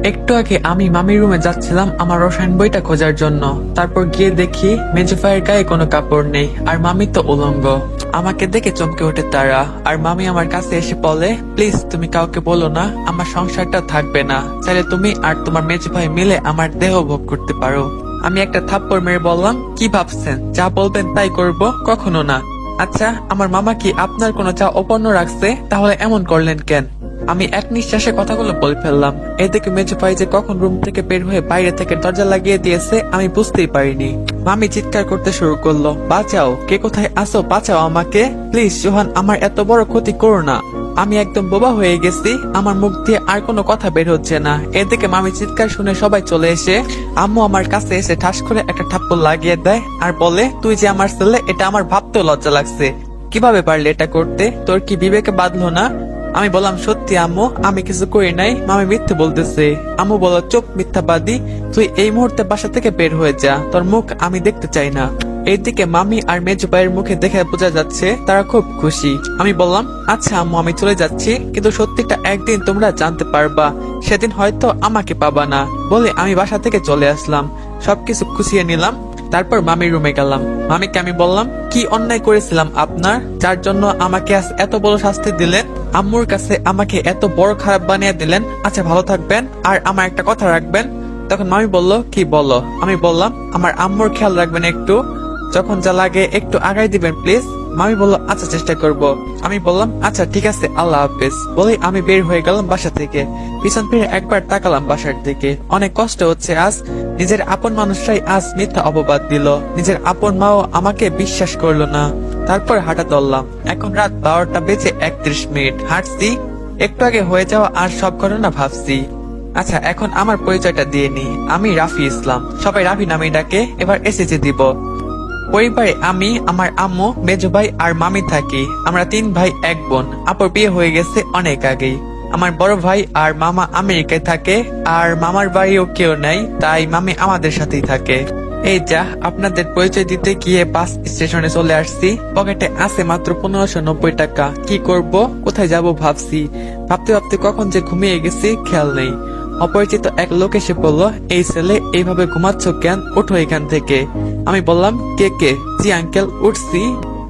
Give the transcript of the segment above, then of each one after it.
একটু আগে আমি মামির রুমে যাচ্ছিলাম আমার রসায়ন বইটা খোঁজার জন্য। তারপর গিয়ে দেখি মেজো ভাইয়ের গায়ে কোনো কাপড় নেই, আর মামি তো উলঙ্গ। আমাকে দেখে চমকে ওঠে তারা, আর মামি আমার কাছে এসে বলে, প্লিজ তুমি কাউকে বলো না, আমার সংসারটা থাকবে না, চাইলে তুমি আর তোমার মেজো ভাই মিলে আমার দেহ ভোগ করতে পারো। আমি একটা থাপ্পড় মেরে বললাম, কি ভাবছেন, যা বলবেন তাই করব? কখনো না। আচ্ছা, আমার মামা কি আপনার কোনো চা অপন্ন রাখছে? তাহলে এমন করলেন কেন? আমি এক নিঃশ্বাসে কথাগুলো বলে ফেললাম। এদিকে মেজো ভাই যে কখন রুম থেকে বের হয়ে বাইরে থেকে দরজা লাগিয়ে দিয়েছে আমি বুঝতেই পারিনি। মামি চিৎকার করতে শুরু করলো, বাঁচাও, কে কোথায় আসো, বাঁচাও আমাকে প্লিজ, সোহান আমার এত বড় ক্ষতি করো না। আমি একদম বোবা হয়ে গেছি, আমার মুখ দিয়ে আর কোনো কথা বের হচ্ছে না। এদিকে মামি চিৎকার শুনে সবাই চলে এসে আম্মু আমার কাছে এসে ঠাস করে একটা থাপ্পড় লাগিয়ে দেয় আর বলে, তুই যে আমার ছেলে এটা আমার ভাবতেও লজ্জা লাগছে, কিভাবে পারলে এটা করতে, তোর কি বিবেকে বাঁধলো না? আমি বললাম, সত্যি আম্মু, আমি কিছু করি নাই, মামি মিথ্যে বলতেছে। আম্মু বলল, চুপ মিথ্যাবাদী, তুই এই মুহূর্তে বাসা থেকে বের হয়ে যা, তোর মুখ আমি দেখতে চাই না। এইদিকে মামি আর মেজো ভাইয়ের মুখে দেখে বোঝা যাচ্ছে তারা খুব খুশি। আমি বললাম, আচ্ছা আম্মু, আমি চলে যাচ্ছি, কিন্তু সত্যিটা একদিন তোমরা জানতে পারবা, সেদিন হয়তো আমাকে পাবা না। বলে আমি বাসা থেকে চলে আসলাম, সবকিছু খুশিয়ে নিলাম। তারপর মামির রুমে গেলাম। মামিকে আমি বললাম, কি অন্যায় করেছিলাম আপনার, যার জন্য আমাকে আজ এত বড় শাস্তি দিলেন, আম্মুর কাছে আমাকে এত বড় খারাপ বানিয়ে দিলেন। আচ্ছা ভালো থাকবেন, আর আমার একটা কথা রাখবেন। তখন মামি বলল, কি বলো? আমি বললাম, আমার আম্মুর খেয়াল রাখবেন একটু, যখন যা লাগে একটু আগাই দিবেন প্লিজ। মামি বলল, আচ্ছা চেষ্টা করব। আমি বললাম, আচ্ছা ঠিক আছে, আল্লাহ হাফেজ। বলেই আমি বের হয়ে গেলাম বাসা থেকে। পিছন ফিরে একবার তাকালাম বাসার দিকে। অনেক কষ্ট হচ্ছে আজ, নিজের আপন মানুষরাই আজ মিথ্যা অপবাদ দিল, নিজের আপন মাও আমাকে বিশ্বাস করলো না। তারপর হাঁটা ধরলাম। এখন রাত 12টা বেজে 31 মিনিট। হাঁটছি, একটু আগে হয়ে যাওয়া আর সব ঘটনা ভাবছি। আচ্ছা, এখন আমার পরিচয়টা দিয়ে নি। আমি রাফি ইসলাম, সবাই রাফি নামে ডাকে। এবার এসেছে দিব। পরিবারে আমি, আমার আম্মু, মেজো ভাই আর মামি থাকি। আমরা 3 ভাই 1 বোন। আপুর বিয়ে হয়ে গেছে অনেক আগেই। আমার বড় ভাই আর মামা আমেরিকায় থাকে, আর মামার বাড়িও কেউ নেই, তাই মামি আমাদের সাথেই থাকে। এই যা আপনাদের পরিচয় দিতে গিয়ে বাস স্টেশনে চলে আসছি। পকেটে আছে মাত্র 1590 টাকা। কি করব, কোথায় যাব ভাবছি। ভাবতে ভাবতে কখন যে ঘুমিয়ে গেছি খেয়াল নেই। অপরিচিত এক লোক এসে বলল, এই ছেলে এইভাবে ঘুমাচ্ছ কেন, ওঠো এখান থেকে। আমি বললাম, কে কে? জি আঙ্কেল, উঠছি।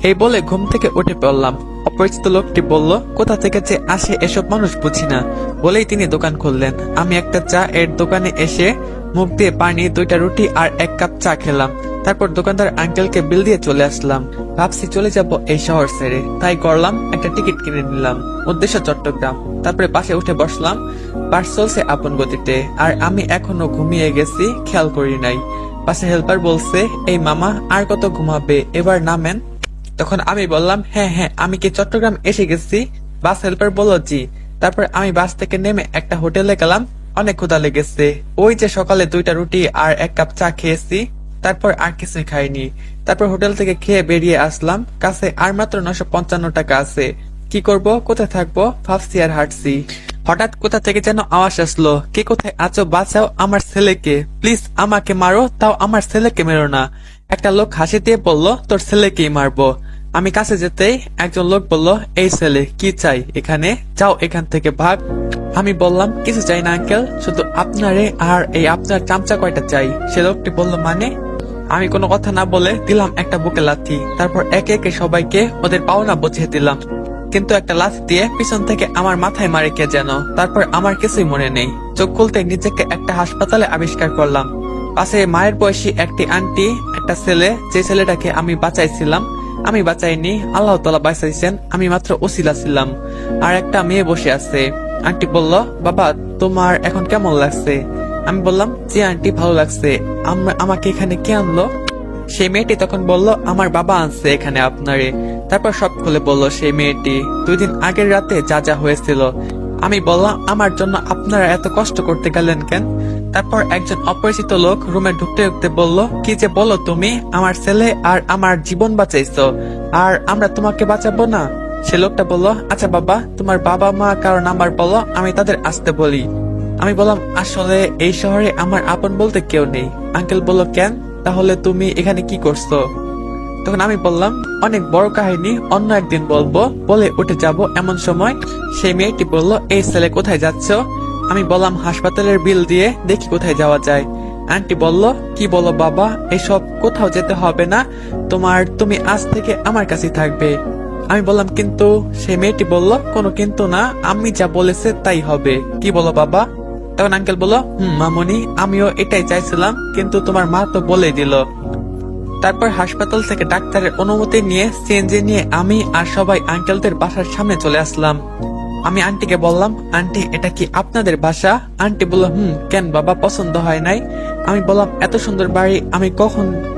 এই বলে ঘুম থেকে উঠে পড়লাম। অপরিচিত লোকটি বলল, কোথা থেকে যে আসে এসব মানুষ বুঝি না। বলেই তিনি দোকান খুললেন। আমি একটা চা এর দোকানে এসে মুখ দিয়ে পানি, 2টা রুটি আর 1 কাপ চা খেলাম। তারপর দোকানদার আঙ্কেলকে বিল দিয়ে চলে আসলাম। ভাবছি চলে যাব এই শহর ছেড়ে, তাই করলাম, একটা টিকিট কিনে নিলাম, উদ্দেশ্য চট্টগ্রাম। তারপরে বাসে উঠে বসলাম। বাস চলছে আপন গতিতে, আর আমি এখনো ঘুমিয়ে গেছি, খেয়াল করি নাই। বাসে হেল্পার বলছে, এই মামা আর কত ঘুমাবে, এবার নামেন। তখন আমি বললাম, হ্যাঁ হ্যাঁ, আমি কি চট্টগ্রাম এসে গেছি? বাস হেল্পার বলল, জি। তারপর আমি বাস থেকে নেমে একটা হোটেলে গেলাম। অনেক ক্ষুধা লেগেছে, ওই যে সকালে 2টা রুটি আর 1 কাপ চা খেয়েছি, তারপর আর কিছুই খাইনি। তারপর হোটেল থেকে খেয়ে বেরিয়ে আসলাম। কাছে আর মাত্র 955 টাকা আছে। কি করব, কোথায় থাকবো ভাবছি আর হাঁটছি। হঠাৎ কোথা থেকে যেন আওয়াজ আসলো, কে কোথায় আছো, বাঁচাও আমার ছেলেকে, প্লিজ আমাকে মারো, তাও আমার ছেলেকে মেরো না। একটা লোক হাসি দিয়ে বলল, তোর ছেলেকেই মারবো। আমি কাছে যেতেই একজন লোক বলল, এই ছেলে কি চাই এখানে, যাও এখান থেকে ভাগ। আমি বললাম, কিছু চাই না আঙ্কেল, শুধু আপনারে আর এই আপনার চামচা কয়টা চাই। সে লোকটি বলল, মানে? আমি কোনো কথা না বলে দিলাম একটা বুকে লাথি। তারপর একে একে সবাইকে ওদের পাওনা বুঝিয়ে দিলাম, কিন্তু একটা লাথি দিয়ে পিছন থেকে আমার মাথায় মারে কে যেন। তারপর আমার কিছুই মনে নেই। চোখ খুলতে নিজেকে একটা হাসপাতালে আবিষ্কার করলাম। পাশে মায়ের বয়সী একটি আন্টি, একটা ছেলে, যে ছেলেটাকে আমি বাঁচাইছিলাম। আমি বাঁচাইনি, আল্লাহ তাআলা বাঁচাইছেন, আমি মাত্র ওসিলা ছিলাম। আর একটা মেয়ে বসে আছে। আন্টি বলল, বাবা তোমার এখন কেমন লাগছে? আমি বললাম, জি আন্টি, ভালো লাগছে। আমাকে এখানে কে আনলো? সেই মেয়েটি তখন বলল, আমার বাবা আনছে এখানে আপনারে। তারপর সব খুলে বলল সেই মেয়েটি 2 দিন আগের রাতে যা যা হয়েছিল। আমি বললাম, আমার জন্য আপনারা এত কষ্ট করতে গেলেন কেন? তারপর একজন অপরিচিত লোক রুমে ঢুকতে ঢুকতে বলল, কি যে বলো তুমি, আমার ছেলে আর আমার জীবন বাঁচাইছো, আর আমরা তোমাকে বাঁচাবো না? সে লোকটা বলল, আচ্ছা বাবা, তোমার বাবা মা কারো নাম্বার বলো, আমি তাদের আসতে বলি। আমি বললাম, আসলে এই শহরে আমার আপন বলতে কেউ নেই। আঙ্কেল বলল, কেন, তাহলে তুমি এখানে কি করছো? তখন আমি বললাম, অনেক বড় কাহিনী, অন্য একদিন বলবো। বলে উঠে যাব এমন সময় সেই মেয়েটি বলল, এই ছেলে কোথায় যাচ্ছ? আমি বললাম হাসপাতালের বিল দিয়ে দেখি কোথায় যাওয়া যায়। আন্টি বলল, কি বলো বাবা, এসব কোথাও যেতে হবে না, তুমি আজ থেকে আমার কাছে থাকবে। আমি বললাম কিন্তু, সেই মেয়েটি বলল, কোনো কিন্তু না, আমি যা বলেছে তাই হবে। কি বলো বাবা? তখন আঙ্কেল বলল, মামুনি, আমিও এটাই চাইছিলাম, কিন্তু তোমার মা তো বলে দিল। তারপর হাসপাতাল থেকে ডাক্তারের অনুমতি নিয়ে সিএনজি নিয়ে আমি আর সবাই আঙ্কেলদের বাসার সামনে চলে আসলাম। আমি আন্টিকে বললাম, আন্টি এটা কি আপনাদের বাসা? আন্টি বলল, কেন বাবা, পছন্দ হয় নাই? আমি বললাম, এত সুন্দর বাড়ি আমি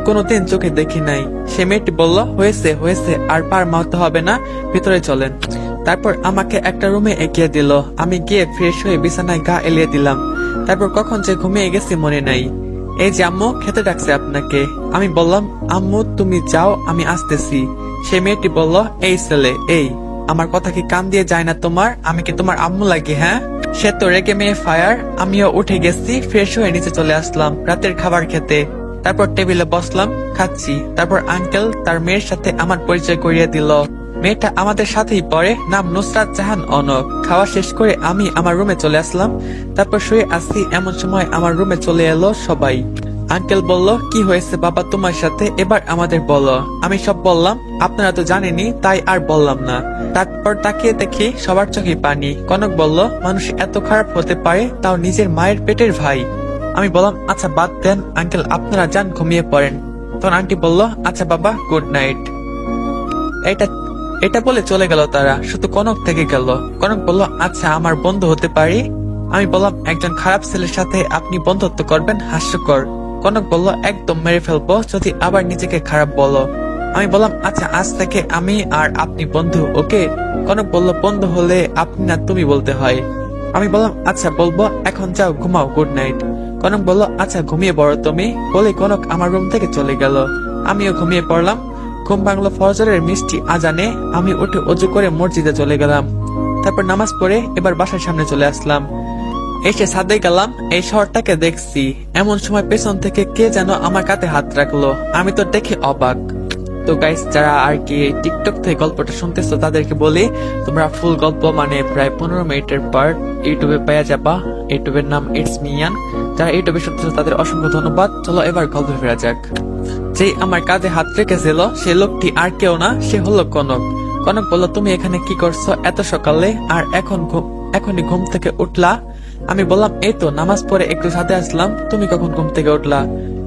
কোনোদিন চোখে দেখি নাই। সে মেয়েটি বলল, হয়েছে হয়েছে, আর পার মারতে হবে না, ভিতরে চলেন। তারপর আমাকে একটা রুমে এগিয়ে দিল। আমি গিয়ে ফ্রেশ হয়ে বিছানায় গা এলিয়ে দিলাম। তারপর কখন যে ঘুমিয়ে গেছি মনে নাই। এই যে আম্মু খেতে ডাকছে আপনাকে। আমি বললাম, আম্মু তুমি যাও, আমি আসতেছি। সে মেয়েটি বলল, এই ছেলে, এই আমার কথা কি কান দিয়ে যায় না তোমার? আমি কি তোমার আম্মু লাগি? হ্যাঁ। সে তো রেগে মেয়ে ফায়ার। আমিও উঠে গেছি, ফ্রেশ হয়ে নিচে চলে আসলাম রাতের খাবার খেতে। তারপর টেবিলে বসলাম, খাচ্ছি। তারপর আঙ্কেল তার মেয়ের সাথে আমার পরিচয় করিয়ে দিল। মেয়েটা আমাদের সাথেই পড়ে, নাম নুসরাত জাহান অনক। খাওয়া শেষ করে আমি আমার রুমে চলে আসলাম। তারপর শুয়ে আসছি, এমন সময় আমার রুমে চলে এলো সবাই। আঙ্কেল বলল, কি হয়েছে বাবা তোমার সাথে, এবার আমাদের বলো। আমি সব বললাম। আপনারা তো জানেনই, তাই আর বললাম না। তারপর তাকিয়ে দেখি সবার চোখে পানি। কনক বলল, মানুষ এত খারাপ হতে পারে, তাও নিজের মায়ের পেটের ভাই। আমি বললাম, আচ্ছা বাদ দেন আঙ্কেল, আপনারা যান ঘুমিয়ে পড়েন। তখন আন্টি বলল, আচ্ছা বাবা, গুড নাইট। এটা বলে চলে গেল তারা, শুধু কনক থেকে গেল। কনক বলল, আচ্ছা আমার বন্ধু হতে পারি? আমি বললাম, একজন খারাপ ছেলের সাথে আপনি বন্ধুত্ব করবেন, হাস্যকর। কনক বলল, একদম মেরে ফেলবো যদি আবার নিজেকে খারাপ বলো। আমি বললাম, আচ্ছা আজ থেকে আমি আর আপনি বন্ধু, ওকে? কনক বলল, বন্ধু হলে আপনি না তুমি বলতে হয়। আমি বললাম, আচ্ছা বলবো, এখন যাও ঘুমাও, গুড নাইট। কনক বলল, আচ্ছা ঘুমিয়ে পড়ো তুমি। বলে কনক আমার রুম থেকে চলে গেল। আমিও ঘুমিয়ে পড়লাম। ঘুম ভাঙলো ফজরের মিষ্টি আজানে। আমি উঠে অজু করে মসজিদে চলে গেলাম। তারপর নামাজ পড়ে এবার বাসার সামনে চলে আসলাম। এসে ছাদে গেলাম, এই শহরটাকে দেখছি। এমন সময় পেছন থেকে কে যেন আমার কাঁধে হাত রাখলো। আমি তো দেখে অবাক। তো গাইস, যারা আর কি টিকটক থেকে গল্পটা শুনতেছো তাদেরকে বলি, তোমরা ফুল গল্প মানে প্রায় 15 মিনিটের পার্ট ইউটিউবে পেয়ে যাবা। ইউটিউবের নাম ইটস মিয়ান। যারা ইউটিউবে শুনতেছো তাদের অসংখ্য ধন্যবাদ। চলো এবার গল্প ফেরা যাক। যেই আমার কাঁধে হাত রেখেছিল সে লোকটি আর কেউ না, সে হলো কনক। কনক বলল, তুমি এখানে কি করছো এত সকালে, আর এখনই ঘুম থেকে উঠলা? আমি বললাম, এই তো নামাজ পড়ে একটু ছাদে আসলাম। তুমি কখন ঘুম থেকে উঠলা?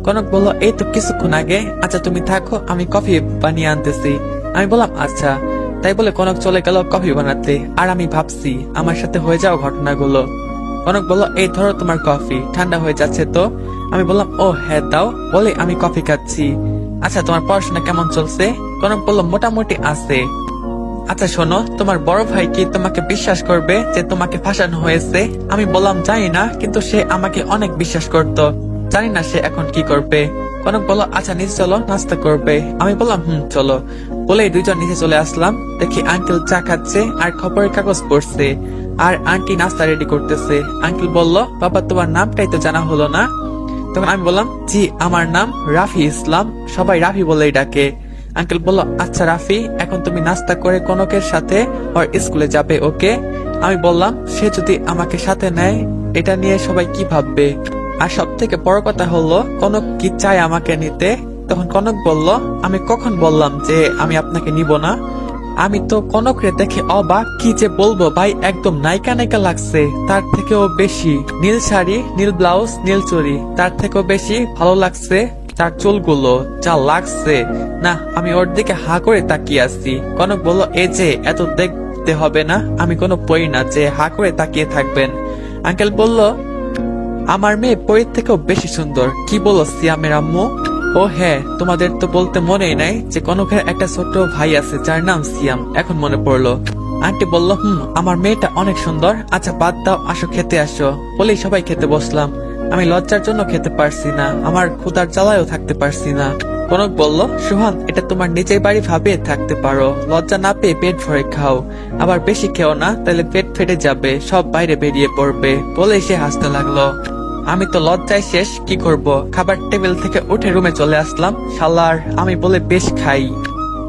কনক বলল, এই তো কিছুক্ষণ আগে। আচ্ছা তুমি থাকো, আমি কফি বানিয়ে আনতেছি। আমি বললাম, আচ্ছা। তাই বলে কনক চলে গেল কফি বানাতে। আর আমি ভাবছি আমার সাথে হয়ে যাওয়া ঘটনাগুলো। কনক বলল, এই ধরো তোমার কফি, ঠান্ডা হয়ে যাচ্ছে তো। আমি বললাম, ও হ্যাঁ দাও। বলে আমি কফি খাচ্ছি। আচ্ছা তোমার পড়াশোনা কেমন চলছে? কনক বলল, মোটামুটি আছে। আচ্ছা শোনো, তোমার বড় ভাই কি তোমাকে বিশ্বাস করবে যে তোমাকে ফাঁসানো হয়েছে? আমি বললাম, জানি না, কিন্তু সে আমাকে অনেক বিশ্বাস করত। জানি না সে এখন কি করবে। কনক বলল, আচ্ছা নিচে চলো, নাস্তা করবে। আমি বললাম, চলো। বলেই দুইজন নিচে চলে আসলাম। দেখি আঙ্কেল চা খাচ্ছে আর খবরের কাগজ পড়ছে, আর আন্টি নাস্তা রেডি করতেছে। আঙ্কেল বলল, বাবা তোমার নামটাই তো জানা হলো না। তখন আমি বললাম, জি আমার নাম রাফি ইসলাম, সবাই রাফি বলেই ডাকে। আঙ্কেল বলল, আচ্ছা রাফি, এখন তুমি নাস্তা করে কনকের সাথে ওর স্কুলে যাবে, ওকে? আমি বললাম, সে যদি আমাকে সাথে নেয় এটা নিয়ে সবাই কি ভাববে? আর সব থেকে বড় কথা হলো, কনক কি চায় আমাকে নিতে? তখন কনক বলল, আমি কখন বললাম যে আমি আপনাকে নিব না? আমি তো কনকরে দেখে অবাক, কি যে বলবো ভাই, একদম নায়িকা নায়িকা লাগছে। তার থেকেও বেশি নীল শাড়ি, নীল ব্লাউজ, নীল চুড়ি, তার থেকেও বেশি ভালো লাগছে তার চুলগুলো, যা লাগছে না। আমি ওর দিকে হা করে তাকিয়ে আসছি। কনক বলল, এই যে এত দেখতে হবে না, আমি কোনো পড়ি না যে হা করে তাকিয়ে থাকবেন। আঙ্কেল বলল, আমার মেয়ে পরীর থেকেও বেশি সুন্দর। কি বলো সিয়ামের আম্মু? ও হ্যাঁ, তোমাদের তো বলতে মনেই নাই যে কনকের একটা ছোট ভাই আছে যার নাম সিয়াম, এখন মনে পড়লো। আন্টি বলল, আমার মেয়েটা অনেক সুন্দর। আচ্ছা বাদ দাও, আসো খেতে আসো। বলেই সবাই খেতে বসলাম। আমি লজ্জার জন্য খেতে পারছি না, আমার ক্ষুধার জ্বালায়ও থাকতে পারছি না। কনক বলল, সুহান এটা তোমার নিজের বাড়ি ভাবে থাকতে পারো, লজ্জা না পেয়ে পেট ভরে খাও, আবার বেশি খেও না, তাহলে পেট ফেটে যাবে, সব বাইরে বেরিয়ে পড়বে। বলে সে হাসতে লাগলো। আমি তো লজ্জায় শেষ, কি করব? খাবার টেবিল থেকে উঠে রুমে চলে আসলাম। শালার, আমি বলে বেশ খাই,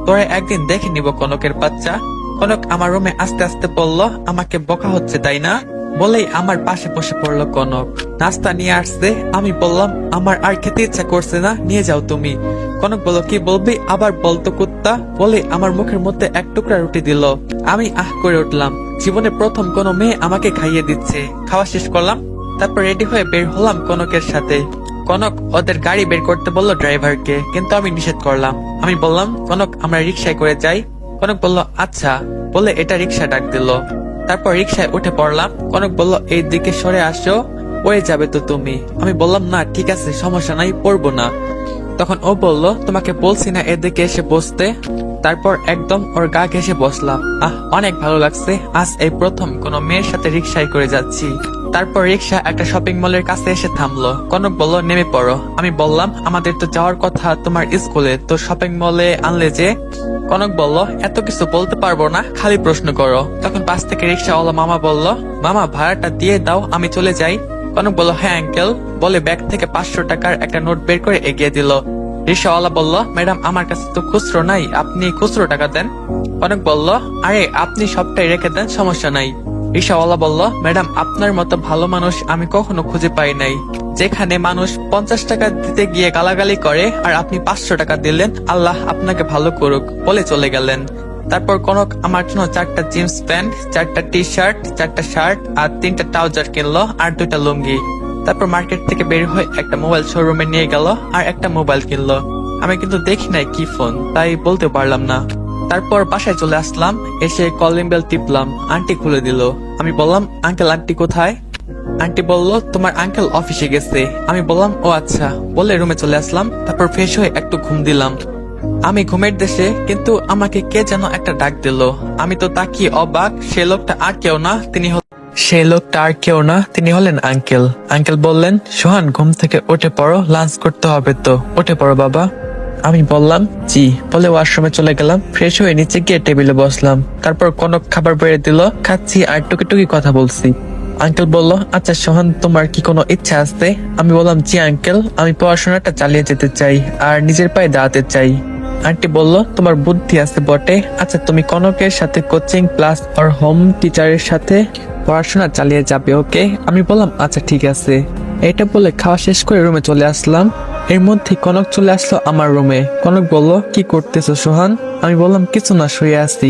তোরা একদিন দেখে নিব কনকের বাচ্চা। কনক আমার রুমে আস্তে আস্তে বলল, আমাকে বকা হচ্ছে তাই না? বলেই আমার পাশে বসে পড়লো কনক। নাস্তা নিয়ে আসছে। আমি বললাম আমার আর খেতে ইচ্ছা করছে না, নিয়ে যাও তুমি। কনক বলল কি বলবি, আবার বলতো কুত্তা, বলে আমার মুখের মধ্যে এক টুকরা রুটি দিল। আমি আহ করে উঠলাম। জীবনে প্রথম কোনো মেয়ে আমাকে খাইয়ে দিচ্ছে। খাওয়া শেষ করলাম, তারপর রেডি হয়ে বের হলাম কনকের সাথে। কনক ওদের গাড়ি বের করতে বলল ড্রাইভারকে, কিন্তু আমি নিষেধ করলাম। আমি বললাম কনক আমরা রিক্সায় করে যাই। কনক বলল আচ্ছা, বলে এটা রিক্সা ডাক দিল। তারপর রিক্সায় উঠে পড়লাম। কনক বলল এই দিকে সরে আসো, পড়ে যাবে তো তুমি। আমি বললাম না ঠিক আছে, সমস্যা নাই, পড়বো না। তখন ও বলল তোমাকে বলছি না এদিকে এসে বসতে। তারপর একদম ওর গা ঘেসে বসলাম। অনেক ভালো লাগছে, আজ এই প্রথম কোনো মেয়ের সাথে রিক্সায় করে যাচ্ছি। তারপর রিক্সা একটা শপিং মলের কাছে এসে থামলো। কনক বলল নেমে পড়ো। আমি বললাম আমাদের তো যাওয়ার কথা তোমার স্কুলে, তো শপিং মলে আনলে যে? কনক বলল এত কিছু বলতে পারবো না, খালি প্রশ্ন করো। তখন পাশ থেকে রিক্সাওয়ালা মামা বলল মামা ভাড়াটা দিয়ে দাও, আমি চলে যাই। কনক বলল হ্যাঁ আঙ্কেল, বলে ব্যাগ থেকে 500 টাকার একটা নোট বের করে এগিয়ে দিল। রিক্সাওয়ালা বলল ম্যাডাম আমার কাছে তো খুচরো নাই, আপনি খুচরো টাকা দেন। কনক বলল আরে আপনি সবটাই রেখে দেন, সমস্যা নাই। রিক্সাওয়ালা বলল ম্যাডাম আপনার মতো ভালো মানুষ আমি কখনো খুঁজে পাই নাই। যেখানে মানুষ 50 টাকা দিতে গিয়ে গালাগালি করে আর আপনি 500 টাকা দিলেন, আল্লাহ আপনাকে ভালো করুক, বলে চলে গেলেন। তারপর কনক আমার জন্য 4টা জিন্স প্যান্ট, 4টা টি শার্ট, 4টা শার্ট আর 3টা ট্রাউজার কিনলো আর 2টা লুঙ্গি। তারপর মার্কেট থেকে বের হয়ে একটা মোবাইল শোরুমে নিয়ে গেল আর একটা মোবাইল কিনলো। আমি কিন্তু দেখি নাই কি ফোন, তাই বলতে পারলাম না। তারপর বাসায় চলে আসলাম। এসে কলিং বেল টিপলাম, আন্টি খুলে দিল। আমি বললাম আঙ্কেল আন্টি কোথায়? আন্টি বলল তোমার আঙ্কেল অফিসে গেছে। আমি বললাম ও আচ্ছা, বলে রুমে চলে আসলাম। তারপর ফ্রেশ হয়ে একটু ঘুম দিলাম। আমি ঘুমের দেশে, কিন্তু আমাকে কে যেন একটা ডাক দিল। আমি তো তাকিয়ে অবাক। সে লোকটা আর কেউ না, তিনি হলেন আঙ্কেল। আঙ্কেল বললেন সোহান ঘুম থেকে উঠে পড়ো, লাঞ্চ করতে হবে তো, উঠে পড়ো বাবা। আমি বললাম জি, বলে ওয়াশরুমে চলে গেলাম। ফ্রেশ হয়ে নিচে গিয়ে টেবিলে বসলাম। তারপর কনক খাবার বেড়ে দিল, খাচ্ছি আর টুকি কথা বলছি। আঙ্কেল বলল আচ্ছা সোহান তোমার কি কোনো ইচ্ছা আছে? আমি বললাম জি আঙ্কেল, আমি পড়াশোনাটা চালিয়ে যেতে চাই আর নিজের পায়ে দাঁড়াতে চাই। আন্টি বলল তোমার বুদ্ধি আছে বটে, আচ্ছা তুমি কনকের সাথে কোচিং প্লাস ওর হোম টিচারের সাথে পড়াশোনা চালিয়ে যাবে, ওকে? আমি বললাম আচ্ছা ঠিক আছে। এটা বলে খাওয়া শেষ করে রুমে চলে আসলাম। এর মধ্যে কনক চলে আসলো আমার রুমে। কনক বলল কি করতেছো সোহান? আমি বললাম কিছু না, শুয়ে আছি।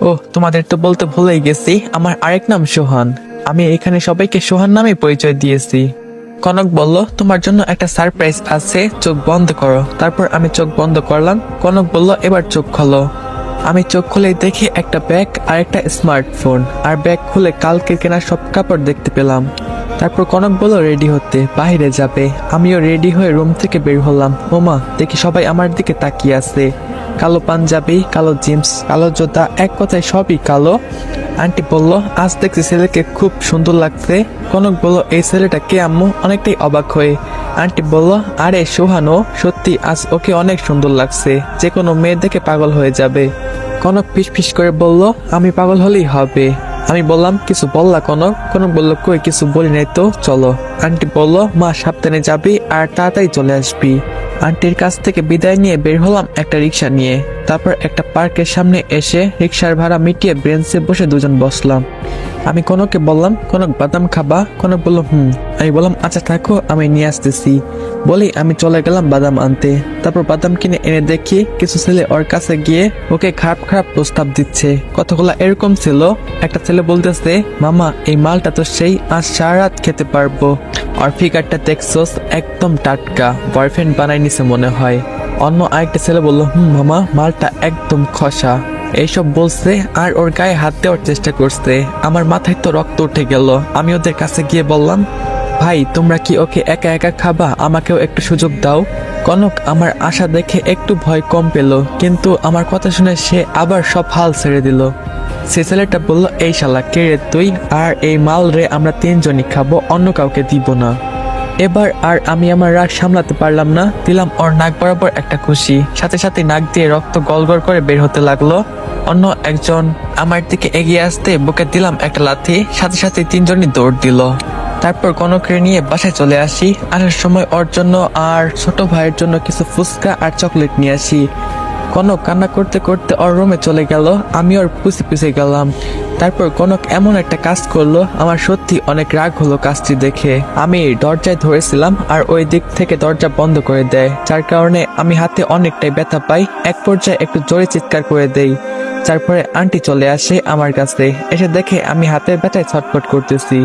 ও তোমাদের তো বলতে ভুলেই গেছি, আমার আরেক নাম সোহান। আমি এখানে সবাইকে সোহান নামে পরিচয় দিয়েছি। কনক বলল তোমার জন্য একটা সারপ্রাইজ আছে, চোখ বন্ধ করো। তারপর আমি চোখ বন্ধ করলাম। কনক বলল এবার চোখ খোলো। আমি চোখ খুলে দেখি একটা ব্যাগ আর একটা স্মার্টফোন, আর ব্যাগ খুলে কালকে কেনা সব কাপড় দেখতে পেলাম। তারপর কনক বলল রেডি হতে, বাইরে যাবে। আমিও রেডি হয়ে রুম থেকে বের হলাম। ওমা, দেখি সবাই আমার দিকে তাকিয়ে আছে। কালো পাঞ্জাবি, কালো জিন্স, কালো জুতা, এক কথায় সবই কালো। আন্টি বলল আজ দেখছি ছেলেকে খুব সুন্দর লাগছে। কনক বলল এই ছেলেটা কে আম্মু? অনেকটাই অবাক হয়ে আন্টি বলল আরে সোহানো, সত্যি আজ ওকে অনেক সুন্দর লাগছে, যে কোনো মেয়ে দেখে পাগল হয়ে যাবে। কনক ফিস করে বলল আমি পাগল হলেই হবে। আমি বললাম কিছু বললা কনক? কনক বলল কই কিছু বলি নাই তো, চলো। আন্টি বলল মা সাবধানে যাবি আর তাড়াতাড়ি চলে আসবি। আন্টির কাছ থেকে বিদায় নিয়ে বের হলাম একটা রিক্সা নিয়ে। তারপর একটা পার্কের সামনে এসে রিক্সার ভাড়া মিটিয়ে বেঞ্চে বসে দুজন বসলাম। আমি কনককে বললাম কনক বাদাম খাবা? কনক বলল আমি বললাম আচ্ছা থাকো, আমি নিয়ে আসতেছি। বলি আমি চলে গেলাম বাদাম আনতে। তারপর বাদাম কিনে এনে দেখি কিছু ছেলে ওর কাছে গিয়ে ওকে খারাপ প্রস্তাব দিচ্ছে। কথাগুলো এরকম ছিল, একটা ছেলে বলতেছে মামা এই মালটা তো সেই, আজ সারা রাত খেতে পারবো। আর ফিগারটা দেখছোস, একদম টাটকা, বয়ফ্রেন্ড বানাই নিছে মনে হয়। অন্য আরেকটা ছেলে বললো মামা মালটা একদম খসা। এইসব বলছে আর ওর গায়ে হাত দেওয়ার চেষ্টা করছে। আমার মাথায় তো রক্ত উঠে গেল। আমি ওদের কাছে গিয়ে বললাম ভাই তোমরা কি ওকে একা একা খাবা? আমাকেও একটু সুযোগ দাও। কনক আমার আশা দেখে একটু ভয় কম পেল, কিন্তু আমার কথা শুনে সে আবার সব হাল ছেড়ে দিল। সে ছেলেটা বলল এই শালা কে রে তুই? আর এই মাল রে আমরা 3 জনই খাবো, অন্য কাউকে দিব না। এবার আর আমি আমার রাগ সামলাতে পারলাম না, দিলাম ওর নাক বরাবর একটা খুশি। সাথে সাথে নাক দিয়ে রক্ত গলগল করে বের হতে লাগলো। অন্য একজন আমার দিকে এগিয়ে আসতে বুকে দিলাম একটা লাথি। সাথে সাথে 3 জনই দৌড় দিল। তারপর কনককে নিয়ে বাসায় চলে আসি। আসার সময় ওর জন্য আর ছোট ভাইয়ের জন্য কিছু ফুচকা আর চকলেট নিয়ে আসি। কনক কান্না করতে করতে ওর রুমে চলে গেল। আমি ওর পিছে গেলাম। তারপর কনক এমন একটা কাজ করলো, আমার সত্যি অনেক রাগ হলো কাজটি দেখে। আমি দরজায় ধরেছিলাম আর ওই দিক থেকে দরজা বন্ধ করে দেয়, যার কারণে আমি হাতে অনেকটাই ব্যথা পাই। এক পর্যায়ে একটু জোরে চিৎকার করে দেই। তারপরে আন্টি চলে আসে আমার কাছে, এসে দেখে আমি হাতের ব্যথায় ছটফট করতেছি।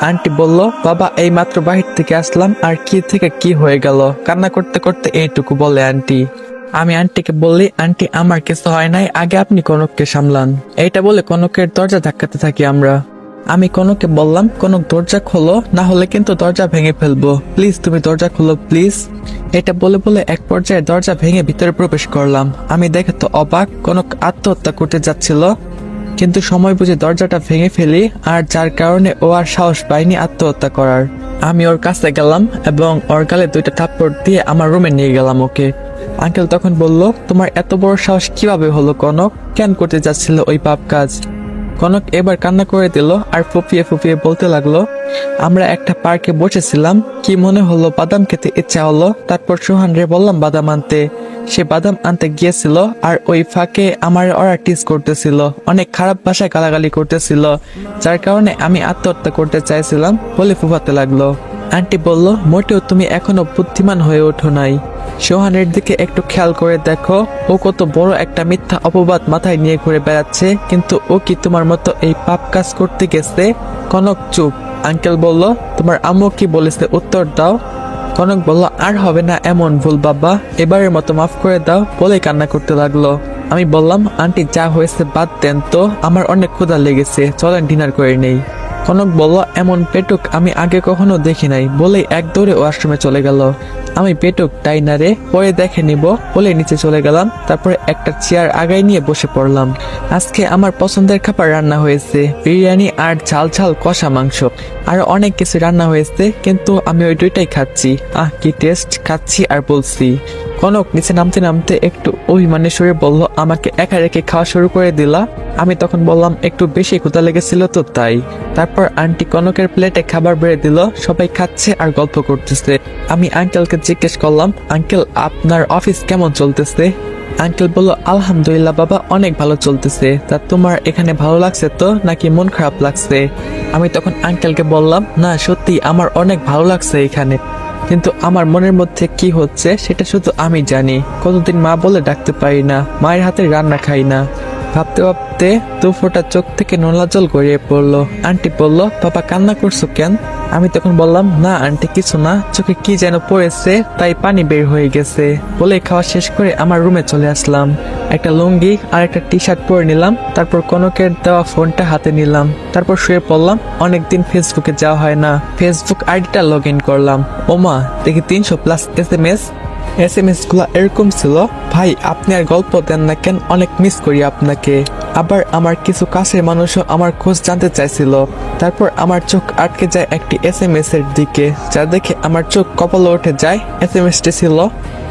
আন্টি বলল, বাবা এই মাত্র বাহির থেকে আসলাম আর কি থেকে কি হয়ে গেল, কান্না করতে করতে এইটুকু বলে আন্টি। আমি আন্টিকে বললি, আন্টি আমার কিছু হয় নাই, আগে আপনি কনককে সামলান। এইটা বলে কনকের দরজা ধাক্কাতে থাকি আমরা। আমি কনককে বললাম, কনক দরজা খোলো, না হলে কিন্তু দরজা ভেঙে ফেলবো, প্লিজ তুমি দরজা খোলো প্লিজ। এটা বলে বলে এক পর্যায়ে দরজা ভেঙে ভিতরে প্রবেশ করলাম। আমি দেখে তো অবাক, কনক আত্মহত্যা করতে যাচ্ছিল, কিন্তু সময় বুঝে দরজাটা ভেঙে ফেলি, আর যার কারণে ও আর সাহস পায়নি আত্মহত্যা করার। আমি ওর কাছে গেলাম এবং ওর গালে 2টা থাপ্পড় দিয়ে আমার রুমে নিয়ে গেলাম ওকে। আঙ্কেল তখন বলল, তোমার এত বড় সাহস কিভাবে হলো কনক, কেন করতে যাচ্ছিল ওই পাপ কাজ? কনক এবার কান্না করে দিল আর ফুপিয়ে ফুপিয়ে বলতে লাগলো, আমরা একটা পার্কে বসেছিলাম, কি মনে হলো বাদাম খেতে ইচ্ছা হলো, তারপর সোহান রে বললাম বাদাম আনতে, সে বাদাম আনতে গিয়েছিল আর ওই ফাঁকে আমার ওরা টিজ করতেছিল, অনেক খারাপ ভাষায় গালাগালি করতেছিল, যার কারণে আমি আত্মহত্যা করতে চাইছিলাম বলে ফুফাতে লাগলো। আন্টি বলল, মোটেও তুমি এখনো বুদ্ধিমান হয়ে ওঠো নাই, সোহানের দিকে একটু খেয়াল করে দেখো, ও কত বড় একটা মিথ্যা অপবাদ মাথায় নিয়ে ঘুরে বেড়াচ্ছে, কিন্তু ও কি তোমার মতো এই পাপ কাজ করতে গেছে? কনক চুপ। আঙ্কেল বলল, তোমার আম্মু কি বলেছে উত্তর দাও। কনক বলল, আর হবে না এমন ভুল বাবা, এবারের মতো মাফ করে দাও বলে কান্না করতে লাগলো। আমি বললাম, আন্টি যা হয়েছে বাদ দেন তো, আমার অনেক ক্ষুধা লেগেছে, চলেন ডিনার করে নেই। কনক বলল, এমন পেটুক আমি আগে কখনো দেখি নাই বলেই এক দৌড়ে ওয়াশরুমে চলে গেল। আমি পেটুক তাই না রে, পরে দেখে নিব বলে নিচে চলে গেলাম। তারপরে একটা চেয়ার আগায় নিয়ে বসে পড়লাম। আজকে আমার পছন্দের খাবার রান্না হয়েছে, বিরিয়ানি আর ঝাল ঝাল কষা মাংস, আরো অনেক কিছু রান্না হয়েছে, কিন্তু আমি ওই 2টাই খাচ্ছি। কি টেস্ট, খাচ্ছি আর বলছি। কনক নিচে নামতে নামতে একটু অভিমানের সুরে বলল, আমাকে একা রেখে খাওয়া শুরু করে দিলা। আমি তখন বললাম, একটু বেশি ক্ষুধা লেগেছিল তো তাই। তারপর আন্টি কনকের প্লেটে খাবার বেড়ে দিল, সবাই খাচ্ছে আর গল্প করতেছে। আমি আঙ্কেলকে জিজ্ঞেস করলাম, আঙ্কেল আপনার অফিস কেমন চলতেছে? আঙ্কেল বলল, আলহামদুলিল্লাহ বাবা, অনেক ভালো চলতেছে। তা তোমার এখানে ভালো লাগছে তো, নাকি মন খারাপ লাগছে? আমি তখন আঙ্কেলকে বললাম, না সত্যি আমার অনেক ভালো লাগছে এখানে, কিন্তু আমার মনের মধ্যে কি হচ্ছে সেটা শুধু আমি জানি। কতদিন মা বলে ডাকতে পারি না, মায়ের হাতে রান্না খাই না। ভাবতে ভাবতে 2 ফোঁটা চোখ থেকে নোনা জল গড়িয়ে পড়লো। আন্টি বলল, বাবা কান্না করছো কেন? আমি তখন বললাম, না আন্টি কিছু না, চোখে কি যেন পড়েছে তাই পানি বের হয়ে গেছে বলে খাওয়া শেষ করে আমার রুমে চলে আসলাম। একটা লুঙ্গি আর একটা টি-শার্ট পরে নিলাম, তারপর কনকের দেওয়া ফোনটা হাতে নিলাম, তারপর শুয়ে পড়লাম। অনেকদিন ফেসবুকে যাওয়া হয় না, ফেসবুক আইডিটা লগ ইন করলাম। ওমা দেখি 300+ এসএমএস গুলা এরকম ছিল, ভাই আপনি আর গল্প দেন না কেন, অনেক মিস করি আপনাকে। আবার আমার কিছু কাছের মানুষও আমার খোঁজ জানতে চাইছিল। তারপর আমার চোখ আটকে যায় একটি এসএমএস এর দিকে, যা দেখে আমার চোখ কপালে উঠে যায়। এসএমএসটি ছিল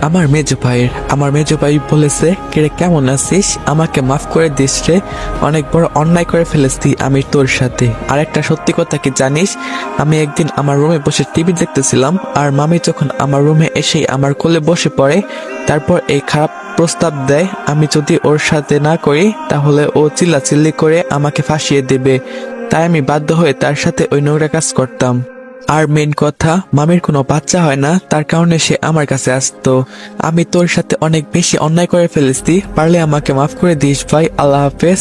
আমার মেজো ভাইয়ের। আমার মেজো ভাই বলেছে, কিরে কেমন আছিস, আমাকে মাফ করে দিস রে, অনেক বড় অন্যায় করে ফেলেছি আমি তোর সাথে। আর একটা সত্যি কথা কি জানিস, আমি একদিন আমার রুমে বসে টিভি দেখতেছিলাম, আর মামি যখন আমার রুমে এসে আমার কোলে বসে পড়ে, তারপর এই খারাপ প্রস্তাব দেয়, আমি যদি ওর সাথে না করি তাহলে ও চিল্লাচিল্লি করে আমাকে ফাঁসিয়ে দেবে। তাই আমি বাধ্য হয়ে তার সাথে ওই নোংরা কাজ করতাম। আর মেন কথা, মামির কোনো বাচ্চা হয় না, তার কারণে সে আমার কাছে আসতো। আমি তোর সাথে অনেক বেশি অন্যায় করে ফেলেছি, পারলে আমাকে মাফ করে দিস ভাই, আল্লাহ হাফেজ।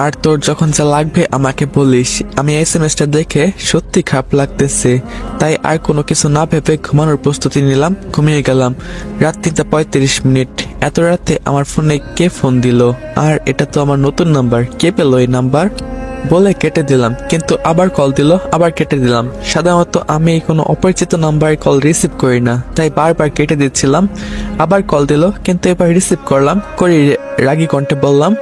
আর তোর যখন যা লাগবে আমাকে বলিস। আমি এসএমএসটা দেখে সত্যি খারাপ লাগতেছে, তাই আর কোনো কিছু না ভেবে ঘুমানোর প্রস্তুতি নিলাম, ঘুমিয়ে গেলাম। রাত 3:35। এত রাতে আমার ফোনে কে ফোন দিল? আর এটা তো আমার নতুন নাম্বার, কে পেলো এই নাম্বার? বলে কেটে দিলাম, কিন্তু আবার কল দিল, আবার কেটে দিলাম। সাধারণত আমি কোনো অপরিচিত নাম্বারে কল রিসিভ করি না, তাই বারবার কেটে দিচ্ছিলাম। আবার কল দিল, কিন্তু এবার রিসিভ করলাম, করে রাগী কণ্ঠে বললাম,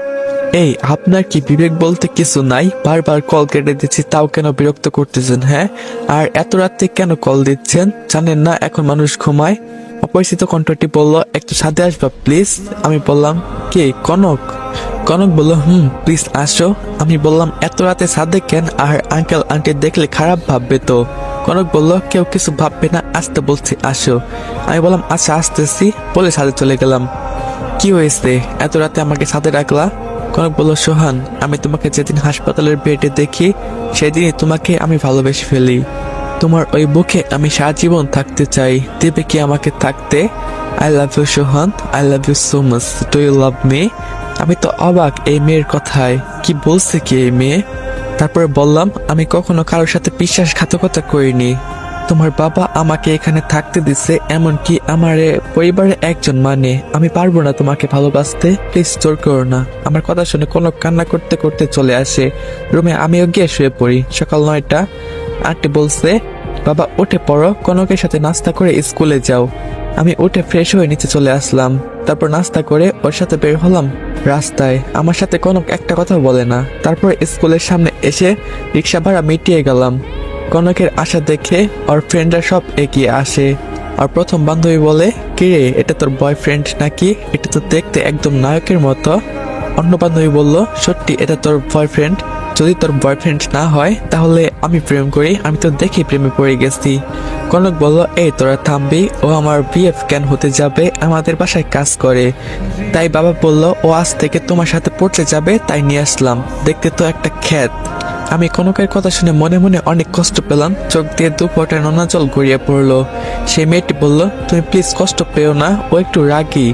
এই আপনার কি বিবেক বলতে কিছু নাই? বারবার কল কেটে দিচ্ছি, তাও কেন বিরক্ত করতেছেন? হ্যাঁ, আর এত রাতে কেন কল দিচ্ছেন? জানেন না এখন মানুষ ঘুমায়? অপরিচিত কণ্ঠটি বলল, একটু সাথে আসবা প্লিজ। আমি বললাম, কে? কনক। কনক বলল, প্লিজ আসো। আমি বললাম, এত রাতে সাদে কেন? আর আঙ্কেল আন্টি দেখলে খারাপ ভাববে তো। কনক বলল, কেউ কিছু ভাববে না, আসতে বলছি আসো। আমি বললাম, আচ্ছা আসতেছি বলে সাদে চলে গেলাম। কি হয়েছে, এত রাতে আমাকে সাথে রাখলা? কনক বলল, সোহান, আমি তোমাকে যেদিন হাসপাতালের বেডে দেখি সেদিনই তোমাকে আমি ভালোবেসে ফেলি। তোমার ওই বুকে আমি সারা জীবন থাকতে চাই। দেবে কি আমাকে থাকতে? I love you Sohan, I love you so much. Do you love me? আমি তো অবাক এই মেয়ের কথায়। কি বলছে কি এই মেয়ে? তারপরে বললাম, আমি কখনো কারোর সাথে বিশ্বাসঘাতকতা করিনি। তোমার বাবা আমাকে এখানে থাকতে দিছে, এমনকি আমার পরিবারের একজন মানে। আমি পারবো না তোমাকে ভালোবাসতে, প্লিজ জোর করো না। আমার কথা শুনে কোনো কান্না করতে করতে চলে আসে রুমে। আমিও গিয়ে শুয়ে পড়ি। সকাল 9টা। আন্টি বলছে, বাবা উঠে পড়ো, কনকের সাথে নাস্তা করে স্কুলে যাও। আমি উঠে ফ্রেশ হয়ে নিচে চলে আসলাম। তারপর নাস্তা করে ওর সাথে বের হলাম রাস্তায়। আমার সাথে কনক একটা কথা বলে না। তারপর স্কুলের সামনে এসে রিক্সা ভাড়া মিটিয়ে গেলাম। কনকের আশা দেখে ওর ফ্রেন্ডরা সব এগিয়ে আসে। আর প্রথম বান্ধবী বলে, কিরে, এটা তোর বয়ফ্রেন্ড নাকি? এটা তো দেখতে একদম নায়কের মতো। অন্য বান্ধবী বলল, সত্যি এটা তোর বয়ফ্রেন্ড? যদি তোর বয়ফ্রেন্ড না হয় তাহলে আমি প্রেম করি, আমি তো দেখি প্রেমে পড়ে গেছি। কনক বলল, এই তোরা থামবি, ও আমার বিএফ কেন হতে যাবে, আমাদের বাসায় কাজ করে। তাই বাবা বলল, ও আজ থেকে তোমার সাথে পড়তে যাবে, তাই নিয়ে আসলাম। দেখতে তো একটা খ্যাত। আমি কনকের কথা শুনে মনে মনে অনেক কষ্ট পেলাম। চোখ দিয়ে দুপটা নোনা জল গড়িয়ে পড়লো। সেই মেয়েটি বলল, তুমি প্লিজ কষ্ট পেও না, ও একটু রাগী।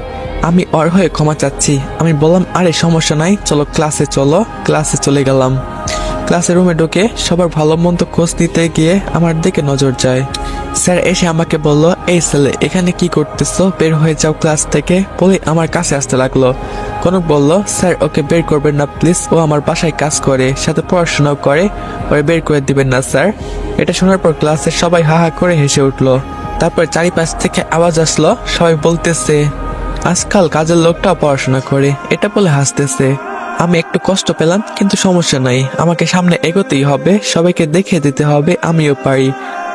আমি ওর হয়ে ক্ষমা চাচ্ছি। আমি বললাম, আরে সমস্যা নাই, চলো ক্লাসে চলো। ক্লাসে চলে গেলাম। ক্লাসের রুমে ঢুকে সবার ভালো মন্দ খোঁজ নিতে গিয়ে আমার দিকে নজর যায়। স্যার এসে আমাকে বলল, এই ছেলে এখানে কি করতেছো, বের হয়ে যাও ক্লাস থেকে, বলে আমার কাছে আসতে লাগলো। কনক বলল, স্যার ওকে বের করবেন না প্লিজ, ও আমার বাসায় কাজ করে, সাথে পড়াশোনাও করে, ওরে বের করে দিবেন না স্যার। এটা শোনার পর ক্লাসের সবাই হা হা করে হেসে উঠলো। তারপর চারিপাশ থেকে আওয়াজ আসলো, সবাই বলতেছে, আজকাল কাজের লোকটাও পড়াশোনা করে, এটা বলে হাসতেছে। আমি একটু কষ্ট পেলাম, কিন্তু সমস্যা নাই, আমাকে সামনে এগোতেই হবে, সবাইকে দেখিয়ে দিতে হবে আমিও পারি।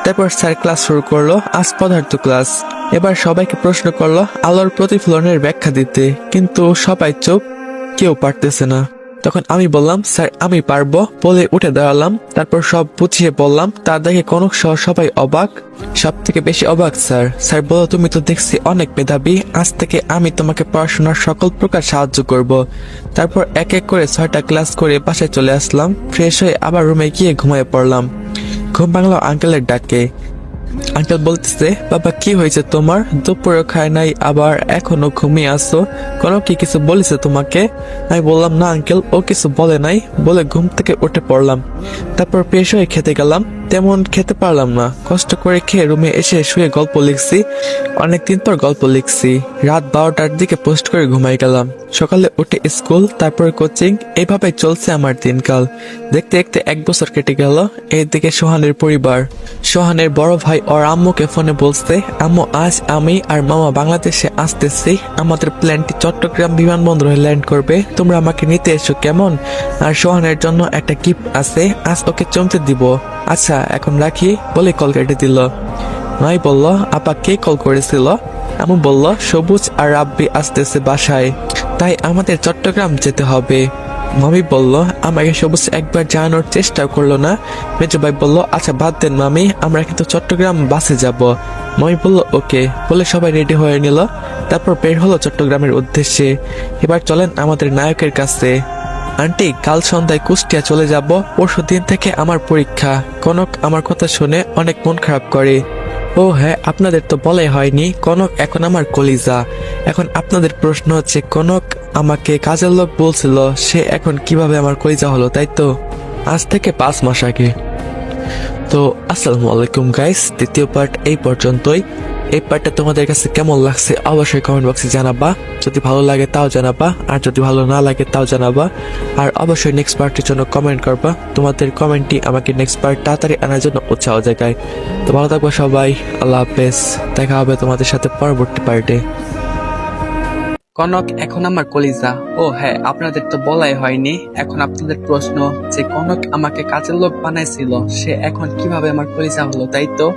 তারপর স্যার ক্লাস শুরু করলো। আজ পদার্থ ক্লাস। এবার সবাইকে প্রশ্ন করলো আলোর প্রতিফলনের ব্যাখ্যা দিতে, কিন্তু সবাই চুপ, কেউ পারতেছে না। তখন আমি বললাম, স্যার আমি পারবো, বলে উঠে দাঁড়ালাম। তারপর সব বুঝিয়ে বললাম। তা দেখে কনক সহ সবাই অবাক। সব থেকে বেশি অবাক স্যার। স্যার বলো, তুমি তো দেখছি অনেক মেধাবী, আজ থেকে আমি তোমাকে পড়াশোনার সকল প্রকার সাহায্য করব। তারপর এক এক করে 6টা ক্লাস করে বাসায় চলে আসলাম। ফ্রেশ হয়ে আবার রুমে গিয়ে ঘুমিয়ে পড়লাম। ঘুম ভাঙলো আঙ্কেলের ডাকে। আঙ্কেল বলতেছে, বাবা কি হয়েছে তোমার, দুপুরে খায় নাই, আবার এখনো ঘুমিয়ে আসো, কোনো কি কিছু বলেছে তোমাকে? আমি বললাম, না আঙ্কেল, ও কিছু বলে নাই, বলে ঘুম থেকে উঠে পড়লাম। তারপর ফ্রেশ হয়ে খেতে গেলাম। তেমন খেতে পারলাম না, কষ্ট করে খেয়ে রুমে এসে শুয়ে গল্প লিখছি। অনেকদিন পর গল্প লিখছি। রাত 12টার দিকে পোস্ট করে ঘুমাই গেলাম। সকালে উঠে স্কুল, তারপর কোচিং, এইভাবে চলছে আমার দিনকাল। দেখতে দেখতে 1 বছর কেটে গেল। এইদিকে সোহানের পরিবার। সোহানের বড় ভাই ওর আম্মুকে ফোনে বলছে, আম্মু আজ আমি আর মামা বাংলাদেশে আসতেছি, আমাদের প্ল্যানটি চট্টগ্রাম বিমানবন্দরে ল্যান্ড করবে, তোমরা আমাকে নিতে এসো কেমন? আর সোহানের জন্য একটা গিফট আছে, আজ ওকে চমকে দিব। আচ্ছা এখন রাখি, বলে কল কেটে দিল। নয় বলল, আপা কে কল করেছিল? আম্মু বলল, সবুজ আর রাব্বি আসতেছে বাসায়, তাই আমাদের চট্টগ্রাম যেতে হবে। মামি বলল, আমাকে সবুজ একবার জানানোর চেষ্টা করলো না। মেজো ভাই বলল, আচ্ছা বাদ দেন মামি, আমরা কিন্তু চট্টগ্রাম বাসে যাব। মামি বলল, ওকে, বলে সবাই রেডি হয়ে নিল। তারপর বের হলো চট্টগ্রামের উদ্দেশ্যে। এবার চলেন আমাদের নায়কের কাছে। আন্টি, কাল সন্ধ্যায় কুষ্টিয়া চলে যাব, পরশু দিন থেকে আমার পরীক্ষা। কনক আমার কথা শুনে অনেক মন খারাপ করে। ও হ্যাঁ, আপনাদের তো বলাই হয়নি, কনক এখন আমার কলিজা। এখন আপনাদের প্রশ্ন হচ্ছে, কনক আমাকে কাজের লোক বলছিল, সে এখন কিভাবে আমার কলিজা হলো, তাই তো? আজ থেকে 5 মাস আগে। তো আসসালামু আলাইকুম গাইস, দ্বিতীয় পার্ট এই পর্যন্তই। এই পার্টটা তোমাদের কাছে কেমন লাগছে অবশ্যই কমেন্ট বক্সে জানাবা। যদি ভালো লাগে তাও জানাবা, আর যদি ভালো না লাগে তাও জানাবা। আর অবশ্যই নেক্সট পার্টের জন্য কমেন্ট করবা। তোমাদের কমেন্টই আমাকে নেক্সট পার্ট তাড়াতাড়ি আনার জন্য উৎসাহ জাগায়। তো ভালো থাকবো সবাই, আল্লাহ হাফেজ। দেখা হবে তোমাদের সাথে পরবর্তী পার্টে। কনক এখন আমার কলিজা। ও হ্যাঁ, আপনাদের তো বলাই হয়নি। এখন আপনাদের প্রশ্ন যে কনক আমাকে কাজের লোক বানাইছিল, সে এখন কিভাবে আমার কলিজা হলো, তাই তো?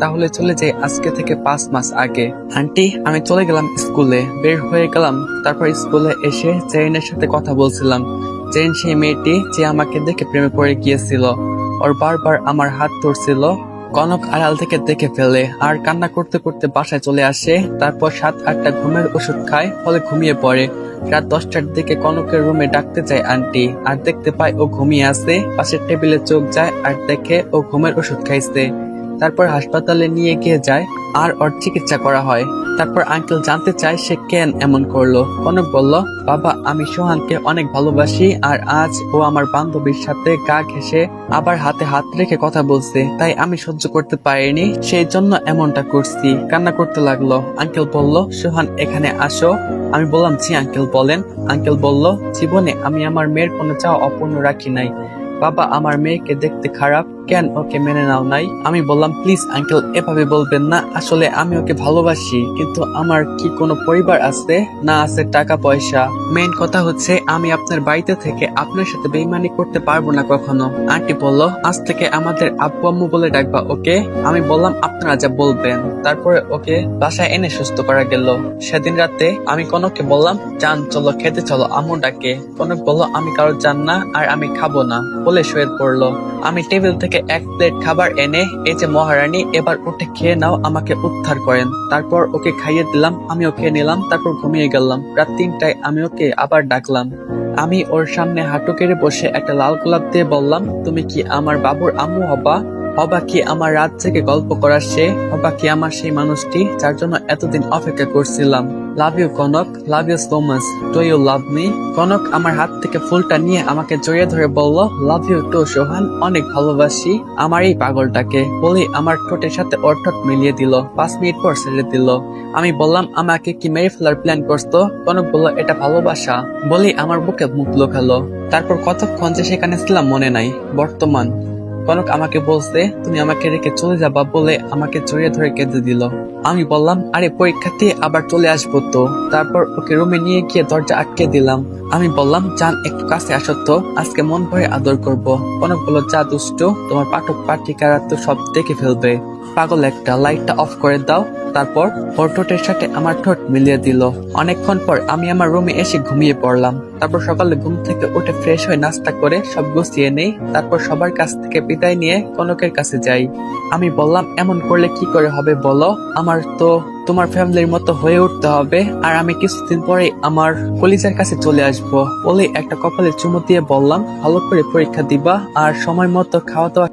তাহলে চলে যাই আজকে থেকে 5 মাস আগে। আন্টি, আমি চলে গেলাম স্কুলে, বের হয়ে গেলাম। তারপর স্কুলে এসে জেরিনের সাথে কথা বলছিলাম। জেরিন সেই মেয়েটি যে আমাকে দেখে প্রেমে পড়ে গিয়েছিল। ওর বারবার আমার হাত ধরছিল। কনক আড়াল থেকে দেখে ফেলে আর কান্না করতে করতে বাসায় চলে আসে। তারপর 7-8টা ঘুমের ওষুধ খায়, ফলে ঘুমিয়ে পড়ে। রাত 10টার দিকে কনকের রুমে ডাকতে যায় আন্টি, আর দেখতে পায় ও ঘুমিয়ে আছে। পাশের টেবিলে চোখ যায় আর দেখে ও ঘুমের ওষুধ খাইছে। তারপর হাসপাতালে নিয়ে গিয়ে যায় আর ওর চিকিৎসা করা হয়। তারপর আঙ্কেল জানতে চায় সে কেন এমন করলো। কনক বলল, বাবা আমি সোহানকে অনেক ভালোবাসি, আর আজ ও আমার বান্ধবীর সাথে গা ঘেঁষে আবার হাতে হাত রেখে কথা বলছে, তাই আমি সহ্য করতে পারিনি, সেই জন্য এমনটা করছি। কান্না করতে লাগলো। আঙ্কেল বলল, সোহান এখানে আসো। আমি বললাম, জি আঙ্কেল বলেন। আঙ্কেল বলল, জীবনে আমি আমার মেয়ের কোনো চাওয়া অপূর্ণ রাখি নাই। বাবা আমার মেয়েকে দেখতে খারাপ, কেন ওকে মেনে নাও নাই? আমি বললাম, প্লিজ আঙ্কেল এভাবে বলবেন না, আসলে আমি ওকে ভালোবাসি, কিন্তু আমার কি কোনো পরিবার আছে? না আছে টাকা পয়সা। মেইন কথা হচ্ছে আমি আপনার বাড়িতে থেকে আপনার সাথে বেইমানি করতে পারবো না কখনো। আন্টি বলল, আজ থেকে আমাদের আব্বু আম্মু বলে ডাকবা ওকে। আমি বললাম, আপনারা যা বলবেন। তারপরে ওকে বাসায় এনে সুস্থ করা গেল। সেদিন রাতে আমি কনককে বললাম, চান চলো খেতে চলো, আম্মু ডাকে। কনক বলল, আমি কারো চান না আর আমি খাবো না বলে শুয়ে পড়লো। আমি টেবিল থেকে 1 প্লেট খাবার এনে, এই যে মহারানী এবার উঠে খেয়ে নাও, আমাকে উদ্ধার করেন। তারপর ওকে খাইয়ে দিলাম, আমিও খেয়ে নিলাম। তারপর ঘুমিয়ে গেলাম। রাত 3টায় আমি ওকে আবার ডাকলাম। আমি ওর সামনে হাঁটু কেড়ে বসে একটা লাল গোলাপ দিয়ে বললাম, তুমি কি আমার বাবুর আম্মু হবা? হবা কি আমার রাত থেকে গল্প করার সে? হবা কি আমার সেই মানুষটি যার জন্য এতদিন অপেক্ষা করছিলাম? Love you Kanak, love you so much, do you love me? Kanak আমার হাত থেকে ফুলটা নিয়ে আমাকে জড়িয়ে ধরে বলল, লাভ ইউ টু সোহান, অনেক ভালোবাসি আমার এই পাগলটাকে। বলি আমার ঠোঁটের সাথে ওর ঠোঁট মিলিয়ে দিল। 5 মিনিট পর ছেড়ে দিল। আমি বললাম, আমাকে কি মেরে ফেলার প্ল্যান করতো? কনক বলল, এটা ভালোবাসা। বলি আমার বুকে মুখ লুকালো। তারপর কতক্ষণ যে সেখানে ছিলাম মনে নাই। বর্তমান কনক আমাকে বলছে, তুমি আমাকে রেখে চলে যাবা বলে আমাকে জড়িয়ে ধরে কেঁদে দিল। আমি বললাম, আরে পরীক্ষাতে আবার চলে আসবো তো। তারপর ওকে রুমে নিয়ে গিয়ে দরজা আটকে দিলাম। আমি বললাম, জান একটু কাছে আসো তো, আজকে মন ভরে আদর করব। কনক বলল, যা দুষ্ট, তোমার পাঠক পাঠিকারা তো সব দেখে ফেলবে। পাগল একটা, লাইটটা অফ করে দাও। তারপর ওর ঠোঁটের সাথে আমার ঠোঁট মিলিয়ে দিল। অনেকক্ষণ পর আমি আমার রুমে এসে ঘুমিয়ে পড়লাম। তারপর সকালে ঘুম থেকে উঠে ফ্রেশ হয়ে নাস্তা করে সব গুছিয়ে নেই। তারপর সবার কাছ থেকে বিদায় নিয়ে কনকের কাছে যাই। আমি বললাম, এমন করলে কি করে হবে বলো? আমার তো তোমার ফ্যামিলির মতো হয়ে উঠতে হবে, আর আমি কিছুদিন পরে আমার কলিজার কাছে চলে আসবো। বলে একটা কপালে চুমু দিয়ে বললাম, ভালো করে পরীক্ষা দিবা আর সময় মতো খাওয়া দাওয়া।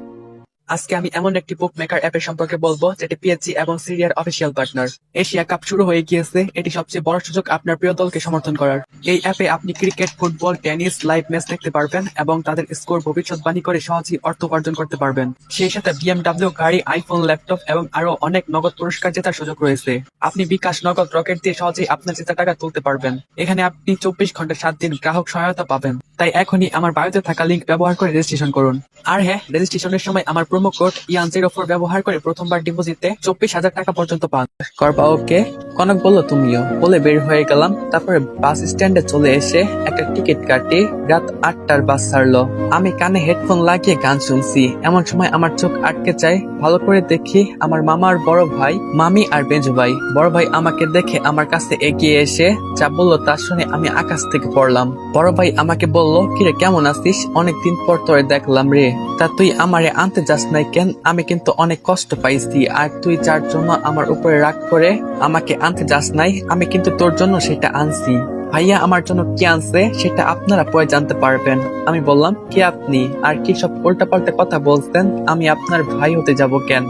আজকে আমি এমন একটি বুক মেকার অ্যাপের সম্পর্কে বলবো যেটি পিএসজি এবং সিরিয়ার অফিসিয়াল পার্টনার। এশিয়া কাপ শুরু হয়ে গিয়েছে, এটি সবচেয়ে বড় সুযোগ আপনার প্রিয় দলকে সমর্থন করার। এই অ্যাপে আপনি cricket, football, tennis live match দেখতে পারবেন এবং তাদের স্কোর ভবিষ্যৎবাণী করে সহজেই অর্থ উপার্জন করতে পারবেন। সেই সাথে বিএমডব্লিউ গাড়ি, আইফোন, ল্যাপটপ এবং আরো অনেক নগদ পুরস্কার জেতার সুযোগ রয়েছে। আপনি বিকাশ, নগদ, রকেট দিয়ে সহজেই আপনার জেতা টাকা তুলতে পারবেন। এখানে আপনি 24 ঘন্টা 7 দিন গ্রাহক সহায়তা পাবেন। তাই এখনই আমার বায়োতে থাকা লিঙ্ক ব্যবহার করে রেজিস্ট্রেশন করুন। আর হ্যাঁ, রেজিস্ট্রেশনের সময় আমার প্রোমো কোড ইয়ান04 ব্যবহার করে প্রথমবার ডিপোজিটে 24,000 টাকা পর্যন্ত পান। করবা ওকে? কনক বলল, তুমিও। বলে বের হয়ে গেলাম। তারপরে বাস স্ট্যান্ডে চলে এসে একটা টিকিট কাটি। রাত 8টার বাস ছাড়লো। আমি কানে হেডফোন লাগিয়ে গান শুনছি। এমন সময় আমার চোখ আটকে যায়। ভালো করে দেখি আমার মামার বড় ভাই, মামি আর বেঞ্জু ভাই। বড় ভাই আমাকে দেখে আমার কাছে এগিয়ে এসে যা বললো তা শুনে আমি আকাশ থেকে পড়লাম। বড় ভাই আমাকে বলল, কিরে কেমন আছিস? অনেকদিন পর তোরে দেখলাম রে, তা তুই আমারে আনতে যাস নাই কেন? আমি কিন্তু অনেক কষ্ট পাইছি, আর তুই যার জন্য আমার উপরে রাগ করে আমাকে আনতে যাস নাই, আমি কিন্তু তোর জন্য সেটা আনছি। ভাইয়া আমার জন্য কি আনছে সেটা আপনারা পরে জানতে পারবেন। আমি বললাম, কি আপনি আর কি সব উল্টাপাল্টা কথা বলছেন? আমি আপনার ভাই হতে যাব কেন?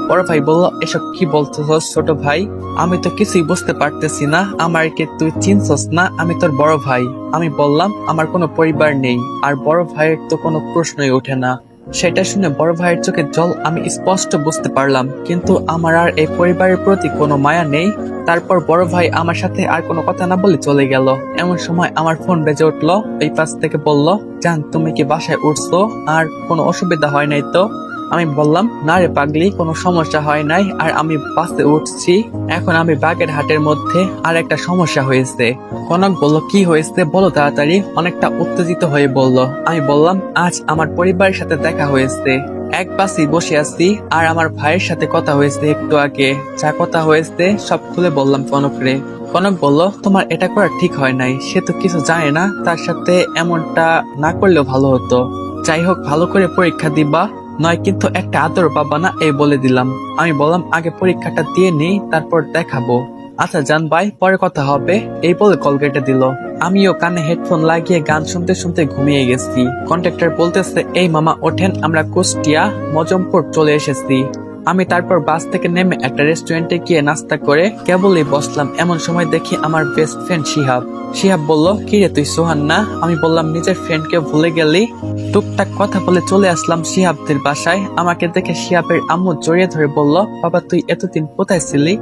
বড় ভাই বলল, এসব কি বলতেছস ছোট ভাই? আমি তো কিছুই বুঝতে পারতেছি না। আমার কে তুই চিনছস না? আমি তোর বড় ভাই। আমি বললাম, আমার কোনো পরিবার নেই, আর বড় ভাইয়ের তো কোনো প্রশ্নই ওঠে না। সেটা শুনে বড় ভাইয়ের চোখে জল আমি স্পষ্ট বুঝতে পারলাম, কিন্তু আমার আর এই পরিবারের প্রতি কোনো মায়া নেই। তারপর বড় ভাই আমার সাথে আর কোনো কথা না বলে চলে গেল। এমন সময় আমার ফোন বেজে উঠলো। এই পাশ থেকে বলল, জান তুমি কি বাসায় উঠছো? আর কোনো অসুবিধা হয় নাই তো? আমি বললাম, না রে পাগলি, কোনো সমস্যা হয় নাই, আর আমি বাসে উঠছি। এখন আমি বাগের হাটের মধ্যে আর একটা সমস্যা হয়েছে। কনক বলল, কি হয়েছে বলো তাড়াতাড়ি। অনেকটা উত্তেজিত হয়ে বলল। আমি বললাম, আজ আমার পরিবারের সাথে দেখা হয়েছে। এক বাসে বসে আছি, আর আমার ভাইয়ের সাথে কথা হয়েছে একটু আগে। যা কথা হয়েছে সব খুলে বললাম কনকরে। কনক বলল, তোমার এটা করা ঠিক হয় নাই। সে তো কিছু জানে না, তার সাথে এমনটা না করলেও ভালো হতো। যাই হোক, ভালো করে পরীক্ষা দিবা। নয় কিন্তু একটা আদর পাবা না এই বলে দিলাম। আমি বললাম আগে পরীক্ষাটা দিয়ে নেই, তারপর দেখাবো। আচ্ছা জান ভাই, পরে কথা হবে, এই বলে কল কেটে দিল। আমিও কানে হেডফোন লাগিয়ে গান শুনতে শুনতে ঘুমিয়ে গেছি। কন্ট্রাক্টর বলতেছে, এই মামা ওঠেন, আমরা কুষ্টিয়া মজমপুর চলে এসেছি। আমি তারপর বাস থেকে নেমে একটা রেস্টুরেন্টে গিয়ে নাস্তা করে কেবলই বসলাম, এমন সময় দেখি আমার বেস্ট ফ্রেন্ড শিহাব বলল, কি রে তুই সোহান না? আমি বললাম, নিজের ফ্রেন্ডকে ভুলে গেলি। টুকটাক কথা বলে চলে আসলাম শিহাবদের বাসায়। আমাকে দেখে শিহাবের আম্মু জড়িয়ে ধরে বলল, বাবা তুই এতদিন কোথায় ছিলি?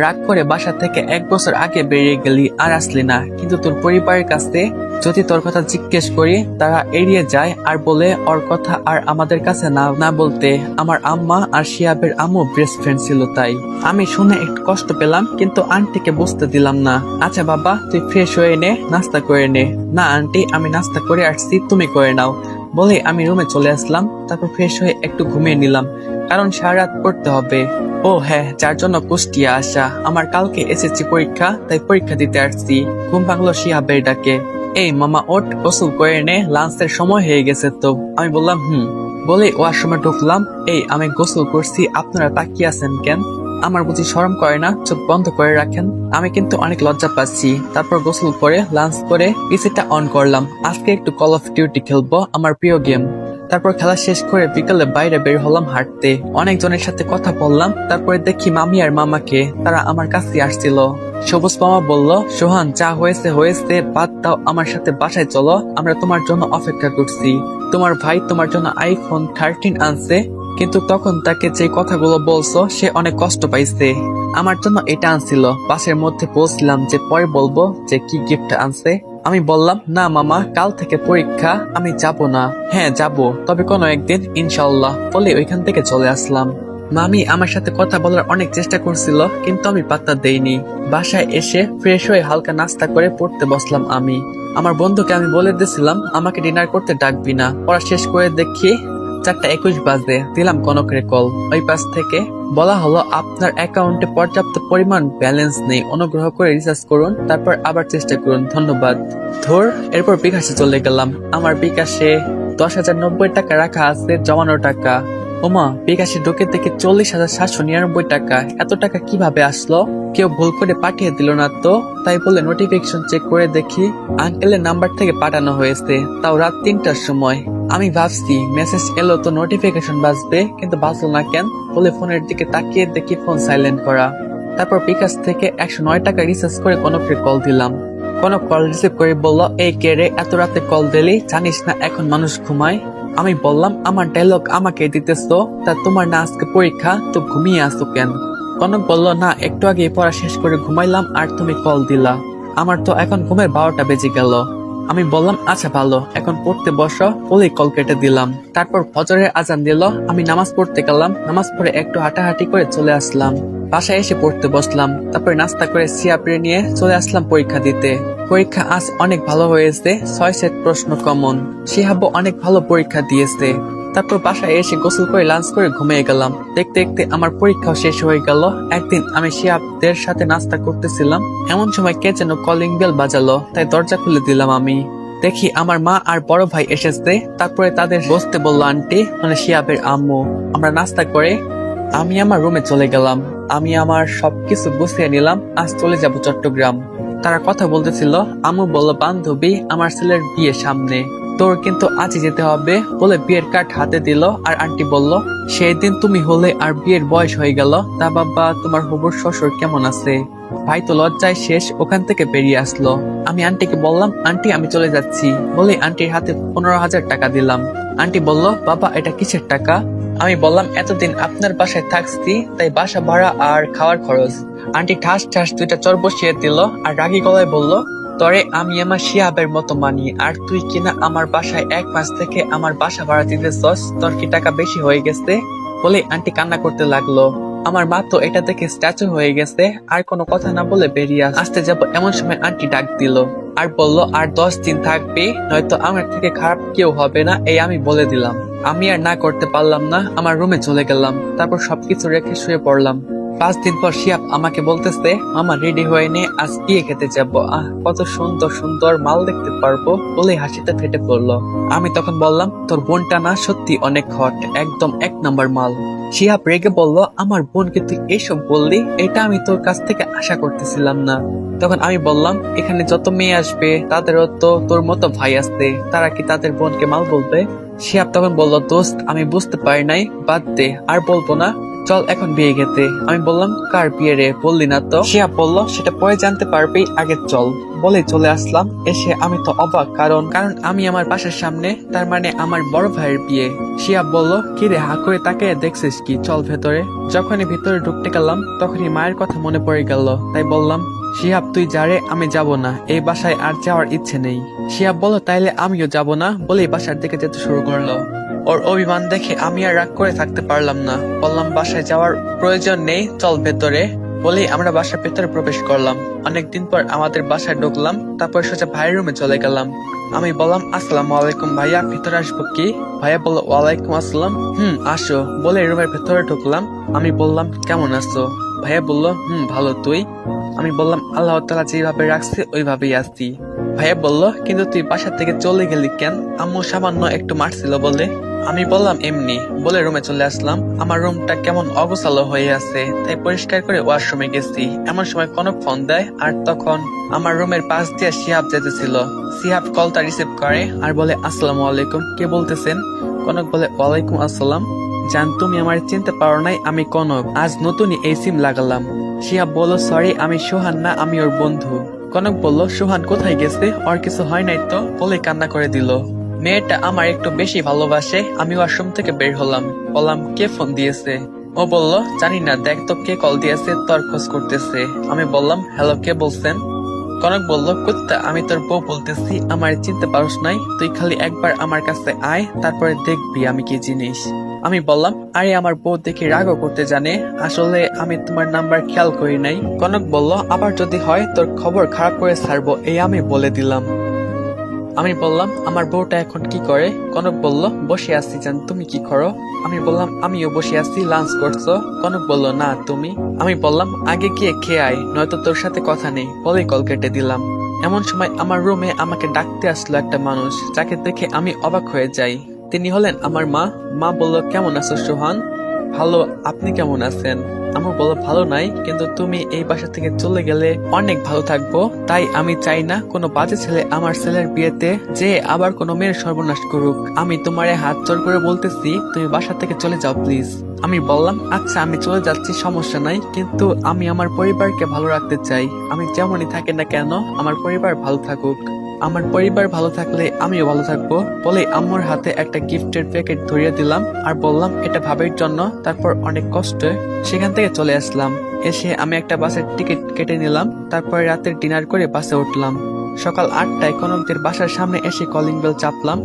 রাগ করে বাসা থেকে 1 বছর আগে বেরিয়ে গেলি, আর আসলি না। কিন্তু তোর পরিবারের কাছে যদি তোর কথা জিজ্ঞেস করি, তারা এড়িয়ে যায় আর বলে ওর কথা আর আমাদের কাছে না বলতে। আমার আম্মা আর শিহাবের আম্মু বেস্ট ফ্রেন্ড ছিল, তাই আমি শুনে একটু কষ্ট পেলাম, কিন্তু আন্টিকে বুঝতে দিলাম না। আচ্ছা বাবা তুই ফ্রেশ হয়ে নে, নাস্তা করে নে। না আন্টি, আমি নাস্তা করে আসছি, তুমি করে নাও বলে আমি রুমে চলে আসলাম। তারপর ফ্রেশ হয়ে একটু ঘুমিয়ে নিলাম, কারণ সারা রাত পড়তে হবে। ও হ্যাঁ, যার জন্য কুষ্টিয়া আসা। আমার কালকে এসএসসি পরীক্ষা, তাই পরীক্ষা দিতে আসছি। ঘুম ভাঙলো শিহাবের ডাকে, এই মামা ওঠ, গোসল করে নে, লাঞ্চের সময় হয়ে গেছে তো। আমি বললাম বলে ওয়াশরুমে ঢুকলাম। এই আমি গোসল করছি, আপনারা তাকিয়ে আছেন কেন? আমার বুঝি শরম করে না? চোখ বন্ধ করে রাখেন। আমি কিন্তু অনেক লজ্জা পাচ্ছি। তারপর গোসল করে লাঞ্চ করে পিসিটা অন করলাম। আজকে একটু কল অফ ডিউটি খেলবো, আমার প্রিয় গেম। তারপর খেলা শেষ করে বিকালে বাইরে বের হলাম হাঁটতে। অনেকজনের সাথে কথা বললাম। তারপরে দেখি মামি আর মামাকে, তারা আমার কাছে আসছিল। সবুজ মামা বলল, সোহান যা হয়েছে বাদ দাও, আমার সাথে বাসায় চলো, আমরা তোমার জন্য অপেক্ষা করছি। তোমার ভাই তোমার জন্য আইফোন 13 আনছে, কিন্তু তখন তাকে যে কথাগুলো বলছো সে অনেক কষ্ট পাইছে। আমার জন্য এটা আনছিল। বাসের মধ্যে বলছিলাম যে পরে বলবো যে কি গিফট আনছে। আমি বললাম, না মামা কাল থেকে পরীক্ষা, আমি যাব না। হ্যাঁ যাব, তবে কোনো একদিন ইনশাল্লাহ বলে ওইখান থেকে চলে আসলাম। মামি আমার সাথে কথা বলার অনেক চেষ্টা করছিল, কিন্তু আমি পাত্তা দেইনি। বাসায় এসে ফ্রেশ হয়ে হালকা নাস্তা করে পড়তে বসলাম আমি। আমার বন্ধুকে আমি বলে দিয়েছিলাম আমাকে ডিনার করতে ডাকবি না। পড়া শেষ করে দেখি 4:21 বাজে। দিলাম কনকের কল। ওই পাশ থেকে বলা হলো, আপনার অ্যাকাউন্টে পর্যাপ্ত পরিমাণ ব্যালেন্স নেই, অনুগ্রহ করে রিচার্জ করুন, তারপর আবার চেষ্টা করুন, ধন্যবাদ। ধর, এরপর বিকাশে চলে গেলাম। আমার বিকাশে 10,090 টাকা রাখা আছে, জমানো টাকা। ওমা, বিকাশে ঢুকে দেখি 40,799 টাকা। এত টাকা কিভাবে আসলো? কেউ ভুল করে পাঠিয়ে দিল না তো? তাই বলে নোটিফিকেশন চেক করে দেখি আঙ্কেলের নাম্বার থেকে পাঠানো হয়েছে, তাও রাত 3টার সময়। আমি ভাবছি মেসেজ এলো তো নোটিফিকেশন বাজবে, কিন্তু বাজলো না কেন বলে ফোনের দিকে তাকিয়ে দেখি ফোন সাইলেন্ট করা। তারপর বিকাশ থেকে 109 টাকা রিচার্জ করে কনককে কল দিলাম। কনক কল রিসিভ করে বলল, এই কে রে, এত রাতে কল দিলি? জানিস না এখন মানুষ ঘুমায়? আমি বললাম, আমার ডায়লগ আমাকে দিতেছো? তা তোমার না আজকে পরীক্ষা, তো ঘুমিয়ে আসো কেন? কনক বলল, না একটু আগে পড়া শেষ করে ঘুমাইলাম আর তুমি কল দিলা। আমার তো এখন ঘুমের 12টা বেজে গেল। আমি বললাম, আচ্ছা ভালো, এখন পড়তে বসো বলেই কল কেটে দিলাম। তারপর ফজরের আজান দিল, আমি নামাজ পড়তে গেলাম। নামাজ পড়ে একটু হাঁটাহাঁটি করে চলে আসলাম। বাসায় এসে পড়তে বসলাম। তারপর নাস্তা করে সিয়াপড়ে নিয়ে চলে আসলাম পরীক্ষা দিতে। পরীক্ষা আজ অনেক ভালো হয়েছে, 6 সেট প্রশ্ন কমন। শিহাবও অনেক ভালো পরীক্ষা দিয়েছে। তারপর বাসায় এসে গোসল করে লাঞ্চ করে ঘুমিয়ে গেলাম। দেখতে দেখতে আমার পরীক্ষাও শেষ হয়ে গেল। একদিন আমি শিহাবদের সাথে নাস্তা করতেছিলাম, এমন সময় কে যেন কলিং বেল বাজালো, তাই দরজা খুলে দিলাম। আমি দেখি আমার মা আর বড় ভাই এসেছে। তারপরে তাদের বসতে বললো আন্টি, মানে শিহাবের আম্মু। আমরা নাস্তা করে আমি আমার রুমে চলে গেলাম। আমি আমার সবকিছু গুছিয়ে নিলাম, আজ চলে যাব চট্টগ্রাম। তারা কথা বলতেছিল। আম্মু বলল, বান্ধবী আমার ছেলের বিয়ে সামনে, তোর কিন্তু আজই যেতে হবে বলে বিয়ের কার্ড হাতে দিল। আর আন্টি বলল, সেই দিন তুমি হলে আর বিয়ের বয়স হয়ে গেল। তা বাবা তোমার হবুর শ্বশুর কেমন আছে? ভাই তো লজ্জায় শেষ, ওখান থেকে বেরিয়ে আসলো। আমি আন্টিকে বললাম, আন্টি আমি চলে যাচ্ছি বলে আন্টির হাতে 15,000 টাকা দিলাম। আন্টি বলল, বাবা এটা কিসের টাকা? আমি বললাম, এতদিন আপনার বাসায় থাকছি, তাই বাসা ভাড়া আর খাওয়ার খরচ। আন্টি ঠাস ঠাস 2টা চর বসিয়ে দিল আর রাগী গলায় বলল, তরে আমি আমার শিহাবের মতো মানি, আর তুই কিনা আমার বাসায় 1 মাস থেকে আমার বাসা ভাড়া দিতেছস, তোর কি টাকা বেশি হয়ে গেছে? বলে আন্টি কান্না করতে লাগলো। আমার মা তো এটা দেখে স্ট্যাচু হয়ে গেছে। আর কোনো কথা না বলে বেরিয়ে আসতে যাব, এমন সময় আন্টি ডাক দিল আর বলল, আর 10 দিন থাকবি, নয়তো আমার থেকে খারাপ কেউ হবে না, এই আমি বলে দিলাম। আমি আর না করতে পারলাম না, আমার রুমে চলে গেলাম। তারপর সবকিছু রেখে শুয়ে পড়লাম। 5 দিন পর শিহাব আমাকে বলতেছে, মামা রেডি হয়ে নে, আজ বিয়ে খেতে যাবো। কত সুন্দর সুন্দর মাল দেখতে পারবো বলে হাসিতে ফেটে পড়লো। আমি তখন বললাম, তোর বোনটা না সত্যি অনেক হট, একদম 1 নাম্বার মাল। শিহাব রেগে বলল, আমার বোনকে তুই এসব বললি? এটা আমি তোর কাছ থেকে আশা করতেছিলাম না। তখন আমি বললাম, এখানে যত মেয়ে আসবে তাদেরও তো তোর মতো ভাই আসবে, তারা কি তাদের বোনকে মাল বলবে? শিহাব তখন বলল, দোস্ত আমি বুঝতে পারি নাই, বাদ দে, আর বলবো না, চল এখন বিয়ে খেতে। আমি বললাম, কার বিয়ে রে, বললি না তো? শিহাব বলল, সেটা পরে জানতে পারবি, আগে চল। বলে চলে আসলাম। এসে আমি তো অবাক, কারণ আমি আমার বাসার সামনে, তার মানে আমার বড় ভাইয়ের বিয়ে। শিহাব বলল, কি রে হা করে তাকে দেখছিস কি, চল ভেতরে। যখনই ভেতরে ঢুকতে গেলাম তখনই মায়ের কথা মনে পড়ে গেল, তাই বললাম, শিহাব তুই যা রে, আমি যাব না, এই বাসায় আর যাওয়ার ইচ্ছে নেই। শিহাব বলল, তাইলে আমিও যাব না, বলেই বাসার দিকে যেতে শুরু করলো। ওর অভিমান দেখে আমি আর রাগ করে থাকতে পারলাম না, বললাম, বাসায় যাওয়ার প্রয়োজন নেই, চল ভেতরে। বলেই আমরা বাসার ভেতরে প্রবেশ করলাম। অনেকদিন পর আমাদের বাসায় ঢুকলাম, তারপর সোজা ভাইয়ের রুমে চলে গেলাম। আমি বললাম, আসসালামু আলাইকুম ভাইয়া, ভিতরে আসবো কি? ভাইয়া বলল, ওয়ালাইকুম আসসালাম। আসো। বলে রুমের ভেতরে ঢুকলাম। আমি বললাম, কেমন আছো? ভাইয়া বলল, ভালো, তুই? আমি বললাম, আল্লাহ তাআলা যেভাবে রাখছে ওইভাবেই আছি। ভাইয়া বলল, কিন্তু তুই বাসা থেকে চলে গেলি কেন? আম্মু সামান্য একটু মারছিল বলে। আমি বললাম, এমনি। বলে রুমে চলে আসলাম। আমার রুমটা কেমন অগোছালো হয়ে আছে, তাই পরিষ্কার করে ওয়াশরুমে গেছি। এমন সময় কনক ফোন দেয়, আর তখন আমার রুমের পাশ দিয়ে শিহাব যেতেছিল। শিহাব কলটা রিসিভ করে আর বলে, আসসালামু আলাইকুম, কে বলতেছেন? কনক বলে, ওয়ালাইকুম আসসালাম। জান, তুমি আমার চিনতে পারো নাই, আমি কনক, আজ নতুনই এই সিম লাগালাম। শিহাব বলল, সরি, আমি সোহান না, আমি ওর বন্ধু। কনক বলল, সোহান কোথায় গেছে? ওর কিছু হয় নাই তো? বলে কান্না করে দিল। মেয়েটা আমার একটু বেশি ভালোবাসে। আমি ওয়াশরুম থেকে বের হলাম, বললাম, কে ফোন দিয়েছে? ও বলল, জানি না, দেখ তো কে কল দিয়েছে, তোর খোঁজ করতেছে। আমি বললাম, হ্যালো, কে বলছেন? কনক বলল, কুত্তা, আমি তোর বউ বলতেছি, আমার চিনতে পারস নাই? তুই খালি একবার আমার কাছে আয়, তারপরে দেখবি আমি কি জিনিস। আমি বললাম, আরে আমার বউ দেখে রাগও করতে জানে, আসলে আমি তোমার নাম্বার খেয়াল করি নাই। কনক বলল, আবার যদি হয় তোর খবর খারাপ করে ছাড়বো, এই আমি বলে দিলাম। আমি বললাম, আমার বউটা এখন কি করে? কনক বলল, বসে আছি জান, তুমি কি করো? আমি বললাম, আমিও বসে আছি, লাঞ্চ করছো? কনক বলল, না, তুমি? আমি বললাম, আগে গিয়ে খেয়ে আয়, নয়তো তোর সাথে কথা নেই, বলেই কল কেটে দিলাম। এমন সময় আমার রুমে আমাকে ডাকতে আসলো একটা মানুষ, যাকে দেখে আমি অবাক হয়ে যাই। তিনি হলেন আমার মা। মা বলল, কেমন আছো সোহান? ভালো, আপনি কেমন আছেন? আমার বলল, ভালো নাই, কিন্তু তুমি এই বাসা থেকে চলে গেলে অনেক ভালো থাকবো। তাই আমি চাই না কোনো বাজে ছেলে আমার ছেলের বিয়েতে যে আবার কোনো মেয়ের সর্বনাশ করুক। আমি তোমারে হাত জোর করে বলতেছি, তুমি বাসা থেকে চলে যাও প্লিজ। আমি বললাম, আচ্ছা আমি চলে যাচ্ছি, সমস্যা নাই, কিন্তু আমি আমার পরিবারকে ভালো রাখতে চাই। আমি যেমনই থাকি না কেন, আমার পরিবার ভালো থাকুক। আমার পরিবার ভালো থাকলে আমিও ভালো থাকবো। বলে আম্মুর হাতে একটা গিফটের প্যাকেট ধরিয়ে দিলাম আর বললাম, এটা ভাবির জন্য। তারপর অনেক কষ্টে সেখান থেকে চলে আসলাম। এসে আমি একটা বাসের টিকিট কেটে নিলাম, তারপরে রাতের ডিনার করে বাসে উঠলাম। সকাল 8টায় কনকদের বাসার সামনে এসে কলিং বেল চাপলাম।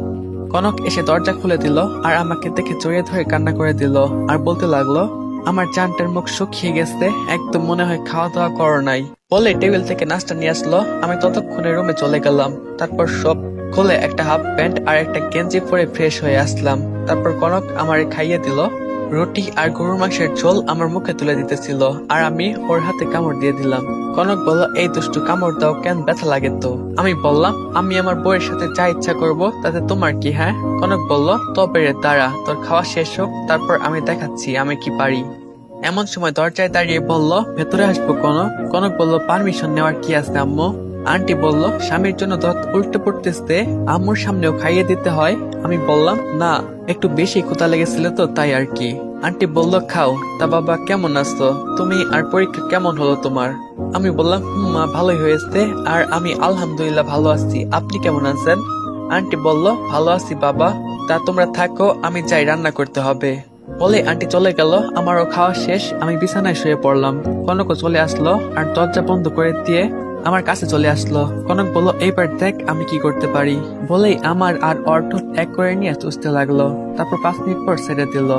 কনক এসে দরজা খুলে দিল আর আমাকে দেখে জড়িয়ে ধরে কান্না করে দিল আর বলতে লাগলো, আমার জানটার মুখ শুকিয়ে গেছে, একদম মনে হয় খাওয়া দাওয়া করো নাই। বলে টেবিল থেকে নাস্তা নিয়ে আসলো। আমি ততক্ষণে রুমে চলে গেলাম। তারপর সব খুলে একটা হাফ প্যান্ট আর একটা গেঞ্জি পরে ফ্রেশ হয়ে আসলাম। তারপর কনক আমারে খাইয়ে দিল। রুটি আর গরুর মাংসের ঝোল আমার মুখে তুলে দিতেছিল আর আমি ওর হাতে কামড় দিয়ে দিলাম। কনক বলল, এই দুষ্টু, কামড় দাও কেন, ব্যথা লাগে তো? আমি বললাম, আমি আমার বউয়ের সাথে যা ইচ্ছা করব, তাতে তোমার কি? হ্যাঁ। কনক বলল, তবে রে দাঁড়া, তোর খাওয়া শেষ হোক, তারপর আমি দেখাচ্ছি আমি কি পারি। এমন সময় দরজায় দাঁড়িয়ে বলল, ভেতরে আসবো কনক? কনক বলল, পারমিশন নেওয়ার কি আছে আম্মু? আন্টি বলল, স্বামীর জন্য দাঁত উল্টে পড়তেছে, আম্মুর সামনেও খাইয়ে দিতে হয়। আমি বললাম, না, একটু বেশি ক্ষুধা লেগেছিল তো, তাই আর কি। আন্টি বলল, খাও। তা বাবা কেমন আছো তুমি, আর পরীক্ষা কেমন হলো তোমার? আমি বললাম, মা ভালোই হয়েছে, আর আমি আলহামদুলিল্লাহ ভালো আছি, আপনি কেমন আছেন? আন্টি বলল, ভালো আছি বাবা। তা তোমরা থাকো, আমি যাই, রান্না করতে হবে। বলে আন্টি চলে গেল। আমারও খাওয়া শেষ, আমি বিছানায় শুয়ে পড়লাম। কনকও চলে আসলো আর দরজা বন্ধ করে দিয়ে আমার কাছে চলে আসলো। কনক বলল, এইবার দেখ আমি কি করতে পারি। বলেই আমার আর অর্থ এক করে নিয়ে চুষতে লাগলো। তারপর 5 মিনিট পর ছেড়ে দিল।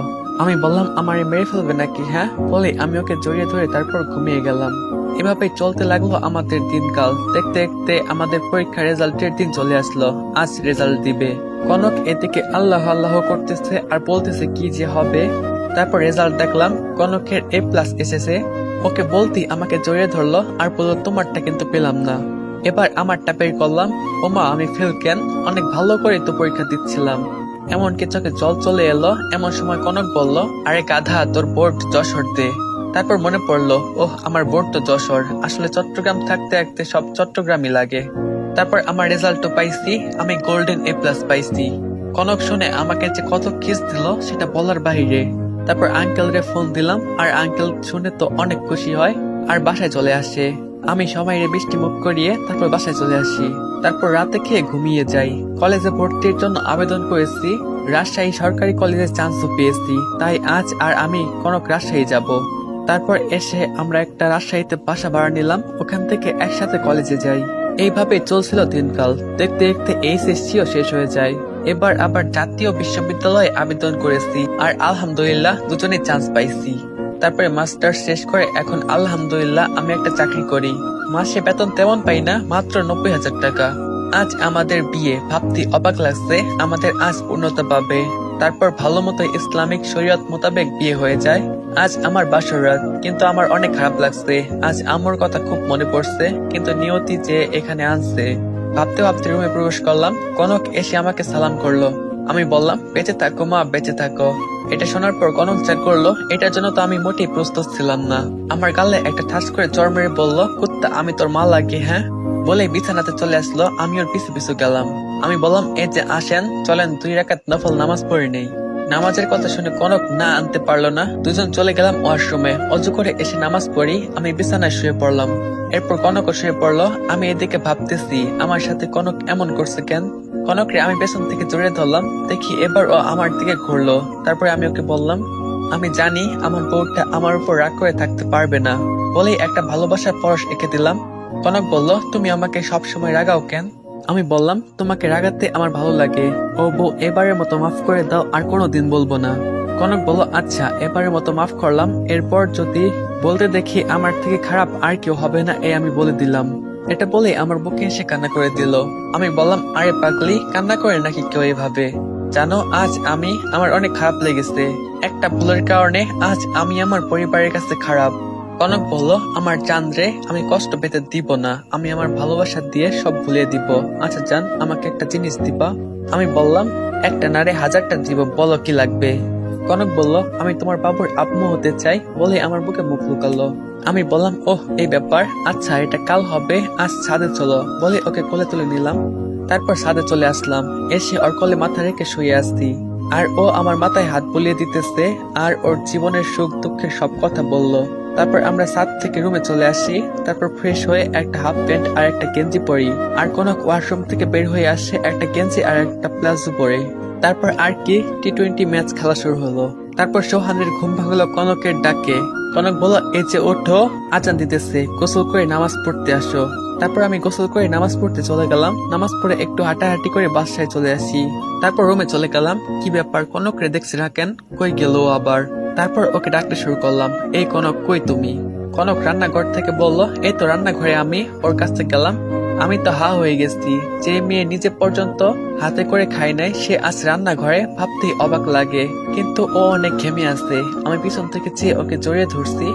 আমি বললাম, আমারে মেরে ফেলবে নাকি? হ্যাঁ। বলে আমি ওকে জড়িয়ে ধরে তারপর ঘুমিয়ে গেলাম। এভাবেই চলতে লাগলো আমাদের দিনকাল। দেখতে দেখতে আমাদের পরীক্ষার রেজাল্টের দিন চলে আসলো। আজ রেজাল্ট দিবে। কনক এদিকে আল্লাহ আল্লাহ করতেছে আর বলতেছে কি যে হবে। তারপর রেজাল্ট দেখলাম কনকের A+ এসেছে। ওকে বলতেই আমাকে জড়িয়ে ধরলো আর বললো তোমারটা কিন্তু পেলাম না। এবার আমারটা বের করলাম। ওমা, আমি ফেল কেন? অনেক ভালো করে তো পরীক্ষা দিচ্ছিলাম। এমনকি চোখে জল চলে এলো। এমন সময় কনক বলল, আরে গাধা, তোর বোর্ড যশোর দে। তারপর মনে পড়লো, ওহ আমার বোর্ড তো যশোর, আসলে চট্টগ্রাম থাকতে থাকতে সব চট্টগ্রামই লাগে। তারপর আমার রেজাল্টও পাইছি, আমি গোল্ডেন A+ পাইছি। কনক শুনে আমাকে যে কত কিস দিল সেটা বলার বাইরে। তারপর আঙ্কেলকে ফোন দিলাম আর আঙ্কেল শুনে তো অনেক খুশি হয় আর বাসায় চলে আসে। আমি সবাই বৃষ্টি মুখ করিয়ে তারপর বাসায় চলে আসি। তারপর রাতে খেয়ে ঘুমিয়ে যাই। কলেজে ভর্তির জন্য আবেদন করেছি, রাজশাহী সরকারি কলেজে চান্সও পেয়েছি। তাই আজ আর আমি কনক রাজশাহী যাব। তারপর এসে আমরা একটা রাজশাহীতে বাসা ভাড়া নিলাম, ওখান থেকে একসাথে কলেজে যাই। এইভাবে চলছিল দিনকাল। দেখতে দেখতে HSCও শেষ হয়ে যায়। এবার আবার জাতীয় বিশ্ববিদ্যালয়ে আবেদন করেছি আর আলহামদুলিল্লাহ দুজনেই চান্স পাইছি। তারপরে মাস্টার্স শেষ করে এখন আলহামদুলিল্লাহ আমি একটা চাকরি করি। মাসে বেতন তেমন পাই না, মাত্র 90,000 টাকা। আজ আমাদের বিয়ে, ভাবতে অবাক লাগছে আমাদের আজ পূর্ণতা পাবে। তারপর ভালো মতো ইসলামিক শরীয়ত মোতাবেক বিয়ে হয়ে যায়। আজ আমার বাসর রাত, কিন্তু আমার অনেক খারাপ লাগছে। আজ আম্মুর কথা খুব মনে পড়ছে, কিন্তু নিয়তি যে এখানে আনছে। ভাবতে ভাবতে রুমে প্রবেশ করলাম। কনক এসে আমাকে সালাম করলো। আমি বললাম, বেঁচে থাকো মা, বেঁচে থাকো। এটা শোনার পর কনক চার করলো, এটার জন্য তো আমি মোটেই প্রস্তুত ছিলাম না। আমার গালে একটা ঠাস করে চড় মেরে বললো, কুত্তা আমি তোর মা লাগি হ্যাঁ? বলে বিছানাতে চলে আসলো। আমি ওর পিছু পিছু গেলাম। আমি বললাম, এই যে আসেন, চলেন 2 রাকাত নফল নামাজ পড়ে নেই। নামাজের কথা শুনে কনক না আনতে পারলো না। দুজন চলে গেলাম ওয়াশরুমে। অজু করে এসে নামাজ পড়ি। আমি বিছানায় শুয়ে পড়লাম। এরপর কনকও শুয়ে পড়লো। আমি এদিকে ভাবতেছি আমার সাথে কনক এমন করছে কেন। কনকরে আমি পেছন থেকে জড়িয়ে ধরলাম। দেখি এবার ও আমার দিকে ঘুরলো। তারপরে আমি ওকে বললাম, আমি জানি আমার বউটা আমার উপর রাগ করে থাকতে পারবে না। বলেই একটা ভালোবাসার পরশ এঁকে দিলাম। কনক বলল, তুমি আমাকে সব সময় রাগাও কেন? আমি বললাম, তোমাকে রাগাতে আমার ভালো লাগে। ও বউ, এবারের মতো মাফ করে দাও, আর কোনোদিন বলবো না। কনক বলল, আচ্ছা এবারের মতো মাফ করলাম। এরপর যদি বলতে দেখি আমার থেকে খারাপ আর কেউ হবে না, আমি বলে দিলাম। এটা বলে আমার বুকে এসে কান্না করে দিল। আমি বললাম, আরে পাগলি, কান্না করে নাকি কেউ এভাবে? জানো, আজ আমার অনেক খারাপ লেগেছে। একটা ভুলের কারণে আজ আমি আমার পরিবারের কাছে খারাপ। কনক বলল, আমার জান রে, আমি কষ্ট পেতে দিব না। আমি আমার ভালোবাসা দিয়ে সব ভুলিয়ে দিব। আচ্ছা জান, আমাকে একটা জিনিস দিবা? আমি বললাম, একটা না রে, 1000টা দিব, বলো কি লাগবে? কনক বলল, আমি তোমার বাবুর আম্মু হতে চাই। বলে আমার বুকে মুখ লুকালো। আমি বললাম, ওহ এই ব্যাপার, আচ্ছা এটা কাল হবে, আজ ছাদে চলো। বলে ওকে কোলে তুলে নিলাম। তারপর ছাদে চলে আসলাম। এসে ওর কোলে মাথা রেখে শুয়ে আসছি। আর ও আমার মাথায় হাত বুলিয়ে দিতেছে আর ওর জীবনের সুখ দুঃখের সব কথা বলল। তারপর আমরা ছাদ থেকে রুমে চলে আসি। তারপর ফ্রেশ হয়ে একটা হাফ প্যান্ট আর একটা গেঞ্জি পরি। আর কনক ওয়াশরুম থেকে বের হয়ে আসে একটা গেঞ্জি আর একটা প্লাজো পরে। তারপর আর কি T20 ম্যাচ খেলা শুরু হলো। তারপর সোহানের ঘুম ভাঙলো কনকের ডাকে। কনক বলল, এই যে ওঠো, আজান দিতেছে, গোসল করে নামাজ পড়তে আসো। তারপর আমি গোসল করে নামাজ পড়তে চলে গেলাম। নামাজ পড়ে একটু হাঁটাহাঁটি করে বাসায় চলে আসি। তারপর রুমে চলে গেলাম। কি ব্যাপার, কনক রে দেখছি না কেন? কই গেল আবার? তারপর ওকে ডাকতে শুরু করলাম, এই কনক কই তুমি? কনক রান্নাঘর থেকে বলল, এই তো রান্নাঘরে। আমি ওর কাছে গেলাম। আমি তো হা হয়ে গেছি। যে মেয়ে নিজে পর্যন্ত হাতে করে খাই নাই, সে আজ রান্নাঘরে, ভাবতেই অবাক লাগে। কিন্তু ও অনেক ঘেমে আছে। আমি পিছন থেকে চেয়ে ওকে জড়িয়ে ধরছি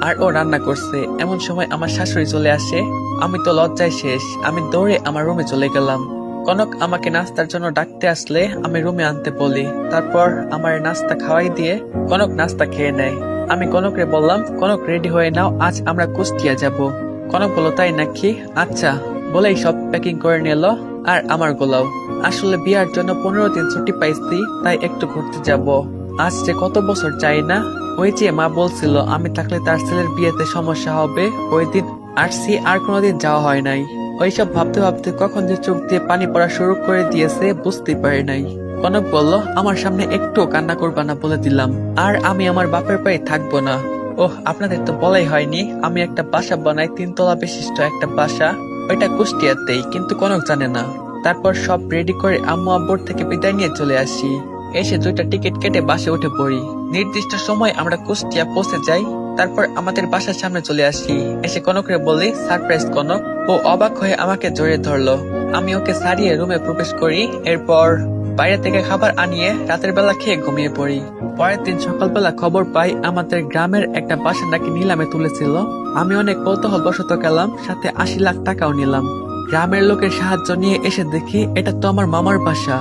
আর ও রান্না করছে। এমন সময় আমার শাশুড়ি চলে আসে। আমি তো লজ্জায় শেষ। আমি দৌড়ে আমার রুমে চলে গেলাম। কনক আমাকে নাস্তার জন্য ডাকতে আসলে আমি রুমে আনতে বলি। তারপর আমার নাস্তা খাওয়াই দিয়ে কনক নাস্তা খেয়ে নেয়। আমি কনকরে বললাম, কনক রেডি হয়ে নাও, আজ আমরা কুষ্টিয়া যাব। কনক বলল, তাই নাকি? আচ্ছা বলেই সব প্যাকিং করে নিল আর আমার গোলাও। আসলে বিয়ার জন্য 15 দিন ছুটি পাইছি, তাই একটু ঘুরতে যাব। আজ যে কত বছর চাই না। ওই যে মা বলছিল আমি থাকলে তার ছেলের বিয়েতে সমস্যা হবে, ওই দিন আসছি, আর কোনোদিন যাওয়া হয় নাই। ওইসব ভাবতে ভাবতে কখন যে চোখ দিয়ে পানি পড়া শুরু করে দিয়েছে বুঝতেই পারি নাই। কনক বলল, আমার সামনে একটু কান্না করবা না বলে দিলাম। আর আমি আমার বাপের বাড়ি থাকবো না। ওহ, আপনাদের তো বলাই হয়নি, আমি একটা বাসা বানাই, 3 তলা বিশিষ্ট একটা বাসা। ওইটা কুষ্টিয়াতেই, কিন্তু কনক জানে না। তারপর সব রেডি করে আম্মু আব্বুর থেকে বিদায় নিয়ে চলে আসি। এসে 2টা টিকিট কেটে বাসে উঠে পড়ি। নির্দিষ্ট সময় আমরা কুষ্টিয়া পৌঁছে যাই। তারপর আমাদের বাসার সামনে চলে আসি। এসে কনকরে বলি, সারপ্রাইজ কনক। ও অবাক হয়ে আমাকে জড়িয়ে ধরলো। আমি ওকে ছাড়িয়ে রুমে প্রবেশ করি। এরপর বাইরে থেকে খাবার আনিয়ে রাতের বেলা খেয়ে ঘুমিয়ে পড়ি। পরের দিন সকালবেলা খবর পাই আমাদের গ্রামের একটা বাসা নাকি নিলামে তুলেছিল। আমি অনেক কৌতূহলবশত গেলাম, সাথে 80 লাখ টাকাও নিলাম। গ্রামের লোকের সাহায্য নিয়ে এসে দেখি এটা তো আমার মামার বাসা।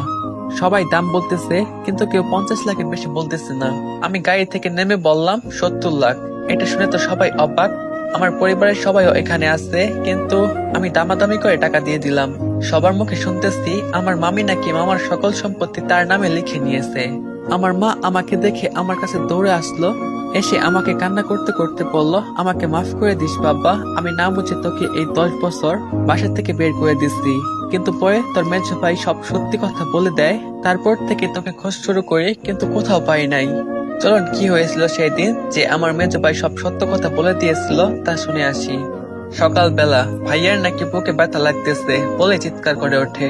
সবাই দাম বলতেছে, কিন্তু কেউ 50 লাখের বেশি বলতেছে না। আমি গাড়ি থেকে নেমে বললাম 70 লাখ। এটা শুনে তো সবাই অবাক। আমার পরিবারের সবাইও এখানে আছে, কিন্তু আমি দামাদামি করে টাকা দিয়ে দিলাম। সবার মুখে শুনতেছি আমার মামি নাকি মামার সকল সম্পত্তি তার নামে লিখে নিয়েছে। আমার মা আমাকে দেখে আমার কাছে দৌড়ে আসলো, এসে আমাকে কান্না করতে করতে বলল, আমাকে মাফ করে দিস বাবা, আমি না বুঝে তোকে এই 10 বছর বাসা থেকে বের করে দিচ্ছি, কিন্তু পরে তোর মেজো ভাই সব সত্যি কথা বলে দেয়। তারপর থেকে তোকে খোঁজ শুরু করে, কিন্তু কোথাও পাই নাই। চলুন কি হয়েছিল সেই দিন যে আমার মেজো ভাই সব সত্য কথা বলে দিয়েছিল তা শুনে আসি। সকালবেলা ভাইয়ার নাকি বুকে ব্যথা লাগতেছে বলে চিৎকার করে ওঠে।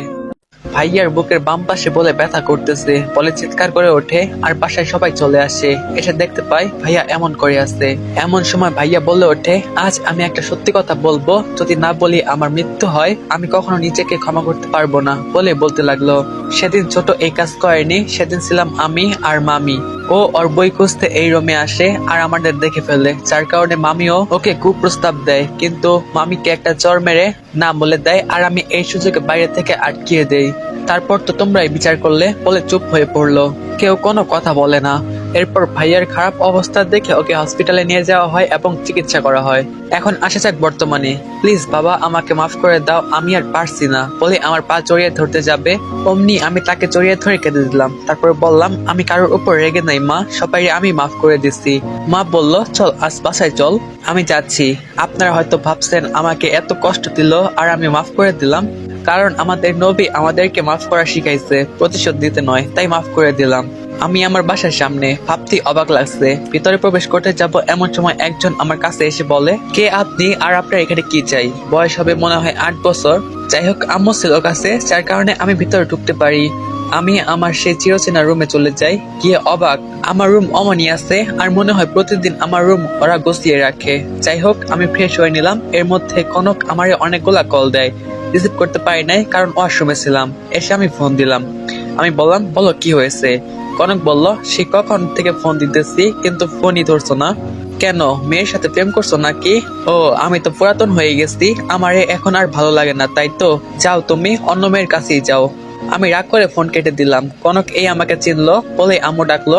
ভাইয়ার বুকের বাম পাশে বলে ব্যথা করতেছে বলে চিৎকার করে ওঠে, আর বাসায় সবাই চলে আসে। এসে দেখতে পাই ভাইয়া এমন করে আছে। এমন সময় ভাইয়া বলে ওঠে, আজ আমি একটা সত্যি কথা বলবো, যদি না বলি আমার মৃত্যু হয়, আমি কখনো নিজেকে ক্ষমা করতে পারবো না বলে বলতে লাগলো। সেদিন ছোট এই কাজ করেনি, সেদিন ছিলাম আমি আর মামি। ও ওর বই খুঁজতে এই রুমে আসে আর আমাদের দেখে ফেলে, যার কারণে মামিও ওকে কুপ্রস্তাব দেয়, কিন্তু মামিকে একটা চর মেরে না বলে দেয়, আর আমি এই সুযোগে বাইরে থেকে আটকিয়ে দেই। তারপর তো তোমরাই বিচার করলে বলে চুপ হয়ে পড়লো, কেউ কোনো কথা বলে না। এরপর ভাইয়ার খারাপ অবস্থা দেখে ওকে হসপিটালে নিয়ে যাওয়া হয় এবং চিকিৎসা করা হয়। এখন আসা যাক বর্তমানে। প্লিজ বাবা, আমাকে মাফ করে দাও, আমি আর পারছি না বলে আমার পা জড়িয়ে ধরতে যাবে, অমনি আমি তাকে জড়িয়ে ধরে কেঁদে দিলাম। তারপর বললাম, আমি কারোর উপর রেগে নাই মা, সবাই আমি মাফ করে দিচ্ছি। মা বলল, চল আজ বাসায় চল। আমি যাচ্ছি। আপনারা হয়তো ভাবছেন আমাকে এত কষ্ট দিল আর আমি মাফ করে দিলাম, কারণ আমাদের নবী আমাদেরকে মাফ করা শিখাইছে, প্রতিশোধ দিতে নয়, তাই মাফ করে দিলাম। আমি আমার বাসার সামনে, ভাবতে অবাক লাগছে। ভিতরে প্রবেশ করতে যাব এমন সময় একজন আমার কাছে এসে বলে, কে আপনি আর আপনার এখানে কি চাই? বয়স হবে মনে হয় 8 বছর। যাই হোক, আম্মু ছিল কাছে, যার কারণে আমি ভিতরে ঢুকতে পারি। আমি আমার সেই চিরচেনা রুমে চলে যাই। গিয়ে অবাক, আমার রুম অমনি আছে, আর মনে হয় প্রতিদিন আমার রুম ওরা গুছিয়ে রাখে। যাই হোক, আমি ফ্রেশ হয়ে নিলাম। এর মধ্যে কনক আমারে অনেকগুলা কল দেয়, রিসিভ করতে পারি নাই কারণ ওয়াশরুমে ছিলাম। এসে আমি ফোন দিলাম। আমি বললাম, বলো কি হয়েছে? কনক বলল, সে কখন থেকে ফোন দিতেছি কিন্তু ফোনই ধরছো না কেন? মেয়ের সাথে প্রেম করছো নাকি? ও, আমি তো পুরাতন হয়ে গেছি, আমারে এখন আর ভালো লাগে না, তাই তো? যাও তুমি অন্য মেয়ের কাছেই যাও। আমি রাগ করে ফোন কেটে দিলাম। কনক এই আমাকে চিনলো বলে আম্মু ডাকলো,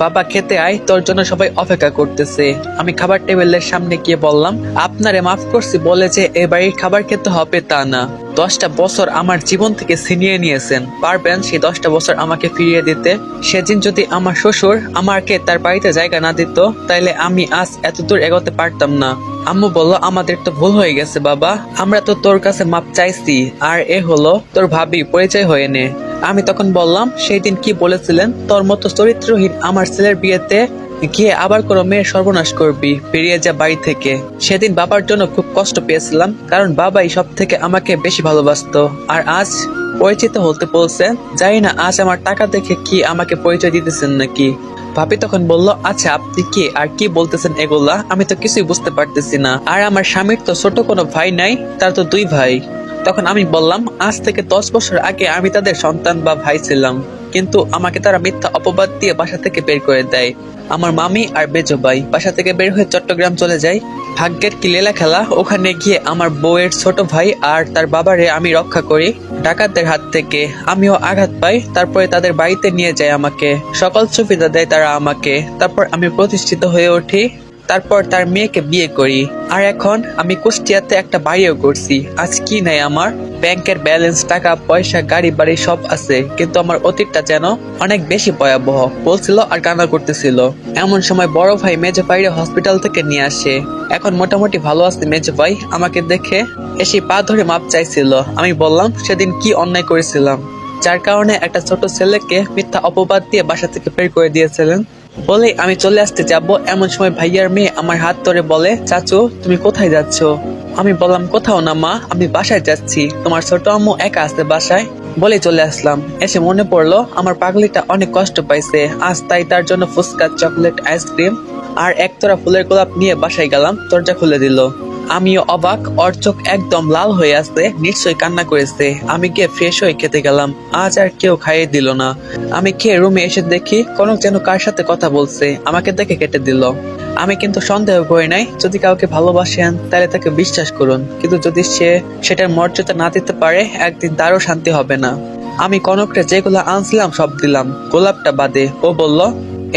বাবা খেতে আয়, তোর জন্য সবাই অপেক্ষা করতেছে। আমি খাবার টেবিলের সামনে গিয়ে বললাম, আপনারে মাফ করছি বলে যে এ বাড়ির খাবার খেতে হবে তা না। 10টা বছর আমার জীবন থেকে ছিনিয়ে নিয়েছেন, পারবেন সেই 10টা বছর আমাকে ফিরিয়ে দিতে? সেদিন যদি আমার শ্বশুর আমাকে তার বাড়িতে জায়গা না দিত, তাইলে আমি আজ এতদূর এগোতে পারতাম না। আম্মু বলল, আমাদের তো ভুল হয়ে গেছে বাবা, আমরা তো তোর কাছে মাপ চাইছি, আর এ হলো তোর ভাবি, পরিচয় হয়ে নে। আমি তখন বললাম, সেই দিন কি বলেছিলেন, তোর মতো চরিত্রহীন আমার ছেলের বিয়েতে গিয়ে আবার কোনো মেয়ের সর্বনাশ করবি, বেরিয়ে যা বাড়ি থেকে। সেদিন বাবার জন্য খুব কষ্ট পেয়েছিলাম, কারণ বাবাই সব থেকে আমাকে বেশি ভালোবাসতো। আর আজ পরিচিত হতে বলছেন, জানি না আজ আমার টাকা দেখে কি আমাকে পরিচয় দিতেছেন নাকি। ভাবি তখন বলল, আচ্ছা আপনি কে আর কি বলতেছেন এগুলা? আমি তো কিছুই বুঝতে পারতেছি না। আর আমার স্বামীর তো ছোট কোনো ভাই নাই, তার তো 2 ভাই। তখন আমি বললাম, আজ থেকে 10 বছর আগে আমি তাদের সন্তান বা ভাই ছিলাম, কিন্তু আমাকে তারা মিথ্যা অপবাদ দিয়ে বাসা থেকে বের করে দেয়। আমার মামি আর বেজো ভাই বাসা থেকে বের হয়ে চট্টগ্রাম চলে যায়। ভাগ্যের কি লীলা খেলা, ওখানে গিয়ে আমার বউয়ের ছোট ভাই আর তার বাবারে আমি রক্ষা করি ডাকাতদের হাত থেকে। আমিও আঘাত পাই, তারপরে তাদের বাড়িতে নিয়ে যায় আমাকে, সকল সুবিধা দেয় তারা আমাকে। তারপর আমি প্রতিষ্ঠিত হয়ে উঠি, তারপর তার মেয়েকে বিয়ে করি, আর এখন আমি কুষ্টিয়াতে একটা বাড়িও করছি। আজ কি নাই আমার? ব্যাংকের ব্যালেন্স, টাকা পয়সা, গাড়ি বাড়ি সব আছে, কিন্তু আমার অতীতটা যেন অনেক বেশি ভয়াবহ বলছিল আর কান্না করতেছিল। এমন সময় বড় ভাই মেজো ভাইরে হসপিটাল থেকে নিয়ে আসে। এখন মোটামুটি ভালো আছে মেজো ভাই। আমাকে দেখে এসে পা ধরে মাপ চাইছিল। আমি বললাম, সেদিন কি অন্যায় করেছিলাম, যার কারণে একটা ছোট ছেলেকে মিথ্যা অপবাদ দিয়ে বাসা থেকে বের করে দিয়েছিলেন। বলে আমি চলে আসতে যাব, এমন সময় ভাইয়ার মেয়ে আমার হাত ধরে বলে, চাচু তুমি কোথায় যাচ্ছ? আমি বললাম, কোথাও না মা, আমি বাসায় যাচ্ছি, তোমার ছোট আম্মু একা আছে বাসায়। বলে চলে আসলাম। এসে মনে পড়লো আমার পাগলিটা অনেক কষ্ট পাইছে আজ, তাই তার জন্য ফুচকা, চকলেট, আইসক্রিম আর একতরা ফুলের গোলাপ নিয়ে বাসায় গেলাম। দরজা খুলে দিল। আমিও অবাক, ওর চোখ একদম লাল হয়ে আসছে, নিশ্চয়ই কান্না করেছে। আমি গিয়ে ফ্রেশ হয়ে খেতে গেলাম। আজ আর কেউ খাইয়ে দিল না। আমি খেয়ে রুমে এসে দেখি কনক যেন কার সাথে কথা বলছে, আমাকে দেখে কেটে দিল। আমি কিন্তু সন্দেহ করি নাই, যদি কাউকে ভালোবাসেন তাহলে তাকে বিশ্বাস করুন, কিন্তু যদি সে সেটার মর্যাদা না দিতে পারে একদিন তারও শান্তি হবে না। আমি কনককে যেগুলো আনছিলাম সব দিলাম, গোলাপটা বাদে। ও বলল,